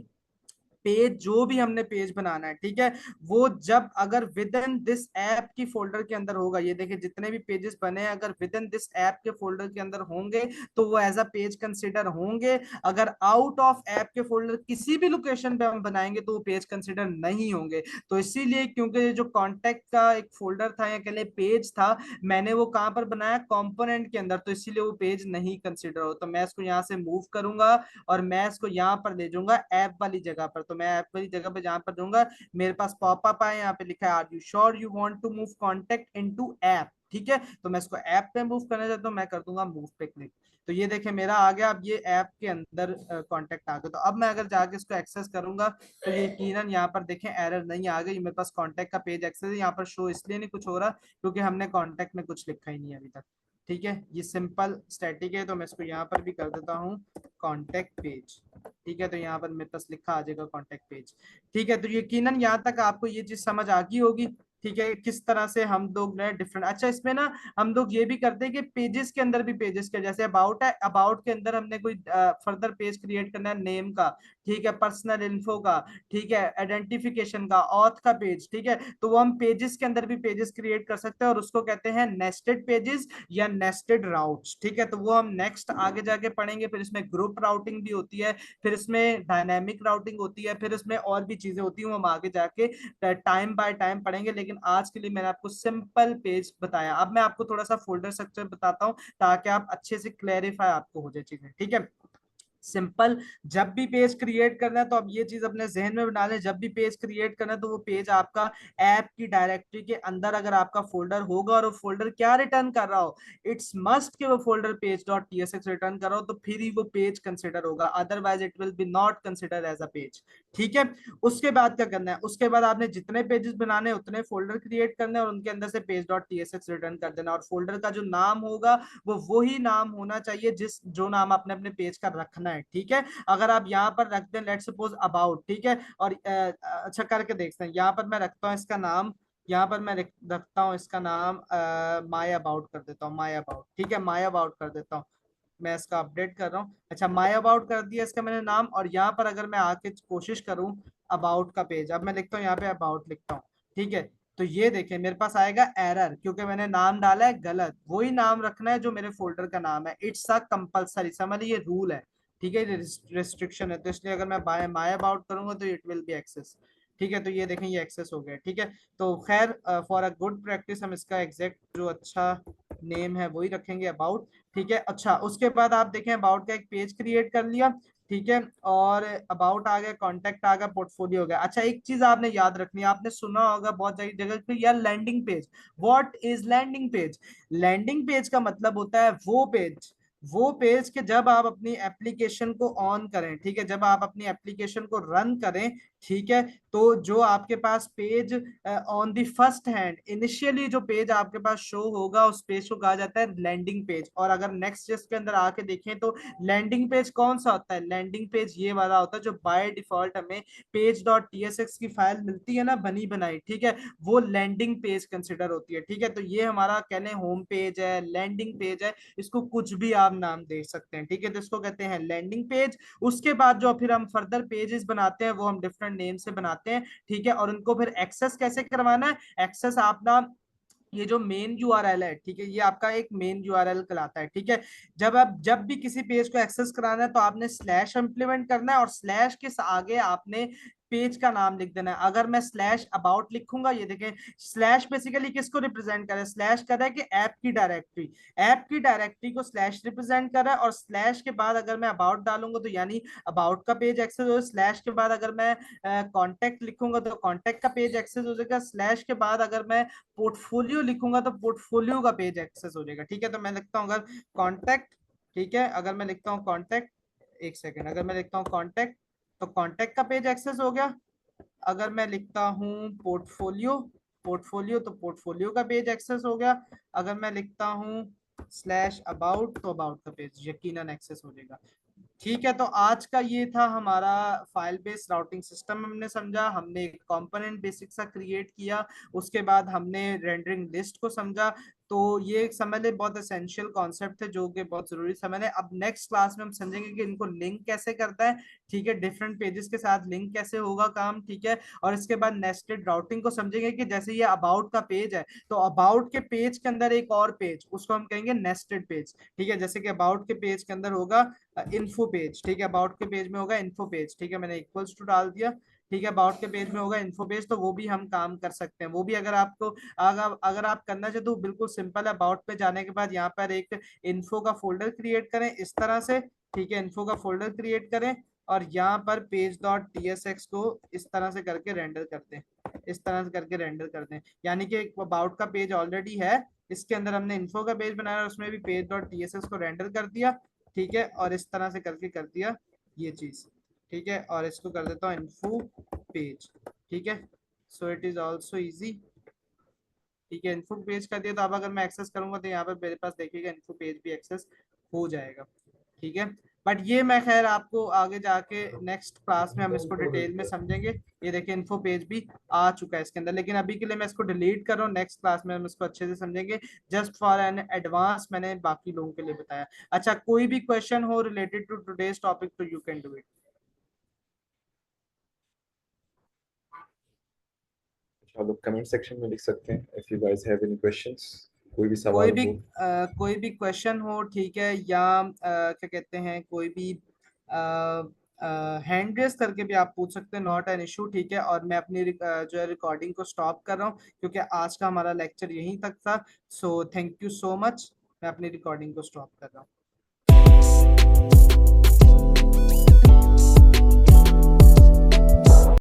पेज, जो भी हमने पेज बनाना है, ठीक है, वो जब अगर विद इन दिस ऐप की फोल्डर के अंदर होगा, ये देखिए जितने भी पेजेस बने हैं अगर विद इन दिस ऐप के फोल्डर के अंदर होंगे तो वो एज अ पेज कंसिडर होंगे। अगर आउट ऑफ ऐप के फोल्डर किसी भी लोकेशन पे हम बनाएंगे तो वो पेज कंसिडर नहीं होंगे। तो इसीलिए, क्योंकि जो कॉन्टेक्ट का एक फोल्डर था या कह ले पेज था, मैंने वो कहां पर बनाया? कंपोनेंट के अंदर, तो इसीलिए वो पेज नहीं कंसिडर हो। तो मैं इसको यहाँ से मूव करूंगा और मैं इसको यहाँ पर ले जाऊंगा ऐप वाली जगह पर। तो मैं ऐप वाली जगह पर जहां पर दूंगा, मेरे पास पॉपअप आए, यहाँ पे लिखा है are you sure you want to move contact into app. ठीक है, तो मैं इसको ऐप पे मूव करना चाहता हूँ, मैं कर दूंगा मूव पे क्लिक। तो ये देखें मेरा आ गया, अब ये ऐप के अंदर कॉन्टेक्ट आ गया। तो अब मैं अगर जाके इसको एक्सेस करूंगा तो ये यकीनन यहाँ पर देखें एरर नहीं आ गई, मेरे पास कॉन्टेक्ट का पेज एक्सेस है। यहाँ पर शो इसलिए नहीं कुछ हो रहा क्योंकि हमने कॉन्टेक्ट में कुछ लिखा ही नहीं है अभी तक। ठीक है, ये सिंपल स्टैटिक है। तो मैं इसको यहाँ पर भी कर देता हूँ कॉन्टेक्ट पेज। ठीक है, तो यहाँ पर मेरे पास लिखा आ जाएगा कॉन्टेक्ट पेज। ठीक है, तो यकीनन यहाँ तक आपको ये चीज समझ आ गई होगी। ठीक है, किस तरह से हम लोग ने डिफरेंट, अच्छा इसमें ना हम लोग ये भी करते हैं कि पेजेस के अंदर भी पेजेस के, जैसे अबाउट है, अबाउट के अंदर हमने कोई फर्दर पेज क्रिएट करना है नेम का, ठीक है, पर्सनल इन्फो का, ठीक है, आइडेंटिफिकेशन का, ऑथ का पेज, ठीक है, तो वो हम पेजेस के अंदर भी पेजेस क्रिएट कर सकते हैं और उसको कहते हैं नेस्टेड पेजेस या नेस्टेड राउट्स, ठीक है, तो वो हम नेक्स्ट आगे जाके पढ़ेंगे। फिर इसमें ग्रुप राउटिंग भी होती है, फिर इसमें डायनेमिक राउटिंग होती है, फिर इसमें और भी चीजें होती हैं, वो हम आगे जाके टाइम बाय टाइम पढ़ेंगे। लेकिन आज के लिए मैंने आपको सिंपल पेज बताया। अब मैं आपको थोड़ा सा फोल्डर स्ट्रक्चर बताता हूँ ताकि आप अच्छे से क्लैरिफाई आपको हो जाए चीजें, ठीक है। सिंपल, जब भी पेज क्रिएट करना है तो अब ये चीज अपने जहन में बना लें, जब भी पेज क्रिएट करना है तो वो पेज आपका ऐप की डायरेक्टरी के अंदर अगर आपका फोल्डर होगा और वो फोल्डर क्या रिटर्न कर रहा हो, इट्स मस्ट कि वो folder page dot TSX return कर रहा हो, तो फिर ही वो पेज कंसिडर होगा, otherwise it will be not consider as a page, ठीक है। उसके बाद क्या करना है, उसके बाद आपने जितने पेजेस बनाने उतने फोल्डर क्रिएट करने और उनके अंदर से पेज डॉट टीएसएक्स रिटर्न कर देना, और फोल्डर का जो नाम होगा वो वही नाम होना चाहिए जिस जो नाम आपने अपने पेज का रखना है, ठीक है। अगर आप यहाँ पर रख दें लेट्स सपोज अबाउट, ठीक है, और अच्छा करके देखते हैं, यहाँ पर मैं रखता हूँ इसका नाम, यहाँ पर मैं रखता हूँ इसका नाम माय अबाउट कर देता हूँ, माय अबाउट, ठीक है, माय अबाउट कर देता हूँ। मैं इसका अपडेट कर रहा हूँ, अच्छा माय अबाउट कर दिया इसका मैंने नाम, और यहाँ पर अगर मैं आके कोशिश करूँ अबाउट का पेज, अब मैं लिखता हूँ यहाँ पे अबाउट लिखता हूँ, ठीक है, तो ये देखें मेरे पास आएगा एरर, क्योंकि मैंने नाम डाला है गलत, वही नाम रखना है जो मेरे फोल्डर का नाम है, इट्स अ कंपलसरी, समझ ये रूल है, ठीक है, रिस्ट्रिक्शन है, तो इसलिए अगर मैं बाय माय अबाउट करूंगा तो इट विल बी एक्सेस, ठीक है, तो ये देखें ये एक्सेस हो गया, ठीक है। तो खैर फॉर अ गुड प्रैक्टिस हम इसका एग्जैक्ट जो अच्छा नेम है वही रखेंगे अबाउट, ठीक है। अच्छा उसके बाद आप देखें अबाउट का एक पेज क्रिएट कर लिया, ठीक है, और अबाउट आ गया, कॉन्टेक्ट आ गया, पोर्टफोलियो हो गया। अच्छा एक चीज आपने याद रखनी है, आपने सुना होगा बहुत सारी जगह पे यार landing page, what is landing page? Landing page का मतलब होता है वो पेज के जब आप अपनी एप्लीकेशन को ऑन करें, ठीक है, जब आप अपनी एप्लीकेशन को रन करें, ठीक है, तो जो आपके पास page on the first hand initially जो पेज आपके पास शो होगा उस पेज को कहा जाता है लैंडिंग पेज। और अगर नेक्स्ट जिसके अंदर आके देखें तो लैंडिंग पेज कौन सा होता है, लैंडिंग पेज ये वाला होता है जो बाय डिफॉल्ट हमें पेज डॉट टीएसएक्स की फाइल मिलती है ना बनी बनाई, ठीक है, वो लैंडिंग पेज कंसिडर होती है, ठीक है। तो ये हमारा कह लें होम पेज है, लैंडिंग पेज है, इसको कुछ भी आप नाम दे सकते हैं, ठीक है, तो इसको कहते हैं लैंडिंग पेज। उसके बाद जो फिर हम फर्दर पेजेस बनाते हैं वो हम डिफरेंट नेम से बनाते हैं, ठीक है, और उनको फिर एक्सेस कैसे करवाना है, एक्सेस आप ना ये जो मेन यूआरएल है, ठीक है, ये आपका एक मेन यूआरएल कहलाता है, ठीक है। जब भी किसी पेज को एक्सेस कराना है तो आपने स्लैश इंप्लीमेंट करना है और स्लैश के आगे आपने पेज का नाम लिख देना है। अगर मैं स्लैश अबाउट लिखूंगा, ये देखें स्लैश बेसिकली किसको रिप्रेजेंट कर रहा है, स्लैश कर रहा है कि ऐप की डायरेक्टरी को स्लैश रिप्रेजेंट कर रहा है, और स्लैश के बाद अगर मैं अबाउट डालूंगा तो यानी अबाउट का पेज एक्सेस हो, स्लैश के बाद अगर मैं कॉन्टेक्ट लिखूंगा तो कॉन्टेक्ट का पेज एक्सेस हो जाएगा, स्लैश के बाद अगर मैं पोर्टफोलियो लिखूंगा तो पोर्टफोलियो का पेज एक्सेस हो जाएगा, ठीक है। तो मैं लिखता हूँ अगर कॉन्टेक्ट, ठीक है, अगर मैं लिखता हूँ कॉन्टेक्ट, एक सेकेंड, अगर मैं लिखता हूँ कॉन्टेक्ट तो कॉन्टेक्ट का पेज एक्सेस हो गया। अगर मैं लिखता हूँ पोर्टफोलियो पोर्टफोलियो तो पोर्टफोलियो का पेज एक्सेस हो गया। अगर मैं लिखता हूँ स्लैश अबाउट तो अबाउट का पेज यकीनन एक्सेस हो जाएगा। ठीक है, तो आज का ये था हमारा फाइल बेस्ड राउटिंग सिस्टम, हमने समझा, हमने एक कंपोनेंट बेसिक सा क्रिएट किया, उसके बाद हमने रेंडरिंग लिस्ट को समझा। तो ये एक समझ ले बहुत एसेंशियल कॉन्सेप्ट है जो कि बहुत जरूरी समझ है। अब नेक्स्ट क्लास में हम समझेंगे कि इनको लिंक कैसे करता है, ठीक है, डिफरेंट पेजेस के साथ लिंक कैसे होगा काम, ठीक है। और इसके बाद नेस्टेड राउटिंग को समझेंगे कि जैसे ये अबाउट का पेज है तो अबाउट के पेज के अंदर एक और पेज उसको हम कहेंगे नेस्टेड पेज, ठीक है, जैसे कि अबाउट के पेज के अंदर होगा इन्फो पेज, ठीक है, अबाउट के पेज में होगा इन्फो पेज, ठीक है, मैंने इक्वल्स टू डाल दिया, ठीक है, अबाउट के पेज में होगा इन्फो पेज, तो वो भी हम काम कर सकते हैं, वो भी अगर आपको अगर आप करना चाहे तो बिल्कुल सिंपल है। अबाउट पे जाने के बाद यहाँ पर एक इन्फो का फोल्डर क्रिएट करें इस तरह से, ठीक है, इन्फो का फोल्डर क्रिएट करें और यहाँ पर पेज डॉट टीएसएक्स को इस तरह से करके रेंडर कर दें, इस तरह से करके रेंडर कर दें, यानी कि अबाउट का पेज ऑलरेडी है, इसके अंदर हमने इन्फो का पेज बनाया और उसमें भी पेज डॉट टीएसएक्स को रेंडर कर दिया, ठीक है, और इस तरह से करके कर दिया ये चीज, ठीक है, और इसको कर देता हूँ इन्फो पेज, ठीक है, so it is also easy, ठीक है, इन्फो पेज कर दिया। तो अब अगर मैं एक्सेस करूंगा तो यहाँ पर मेरे पास देखिएगा इन्फो पेज भी एक्सेस हो जाएगा, ठीक है। बट ये मैं खैर आपको आगे जाके नेक्स्ट क्लास में हम इसको डिटेल में समझेंगे। ये देखिए इन्फो पेज भी आ चुका है इसके अंदर, लेकिन अभी के लिए मैं इसको डिलीट कर रहा हूँ, नेक्स्ट क्लास में हम इसको अच्छे से समझेंगे। जस्ट फॉर एन एडवांस मैंने बाकी लोगों के लिए बताया। अच्छा, कोई भी क्वेश्चन हो रिलेटेड टू टुडेस टॉपिक तो यू कैन डू इट। आप लोग कमेंट सेक्शन में लिख सकते हैं if you guys have any questions, कोई भी सवाल हो। कोई भी क्वेश्चन हो, ठीक है, या क्या कहते हैं, कोई भी हैंड रेस करके भी आप पूछ सकते हैं, नॉट एन इशू, ठीक है। और मैं अपनी जो है रिकॉर्डिंग को स्टॉप कर रहा हूँ, क्योंकि आज का हमारा लेक्चर यहीं तक था। So thank you so much, मैं अपनी रिकॉर्डिंग को स्टॉप कर रहा हूँ।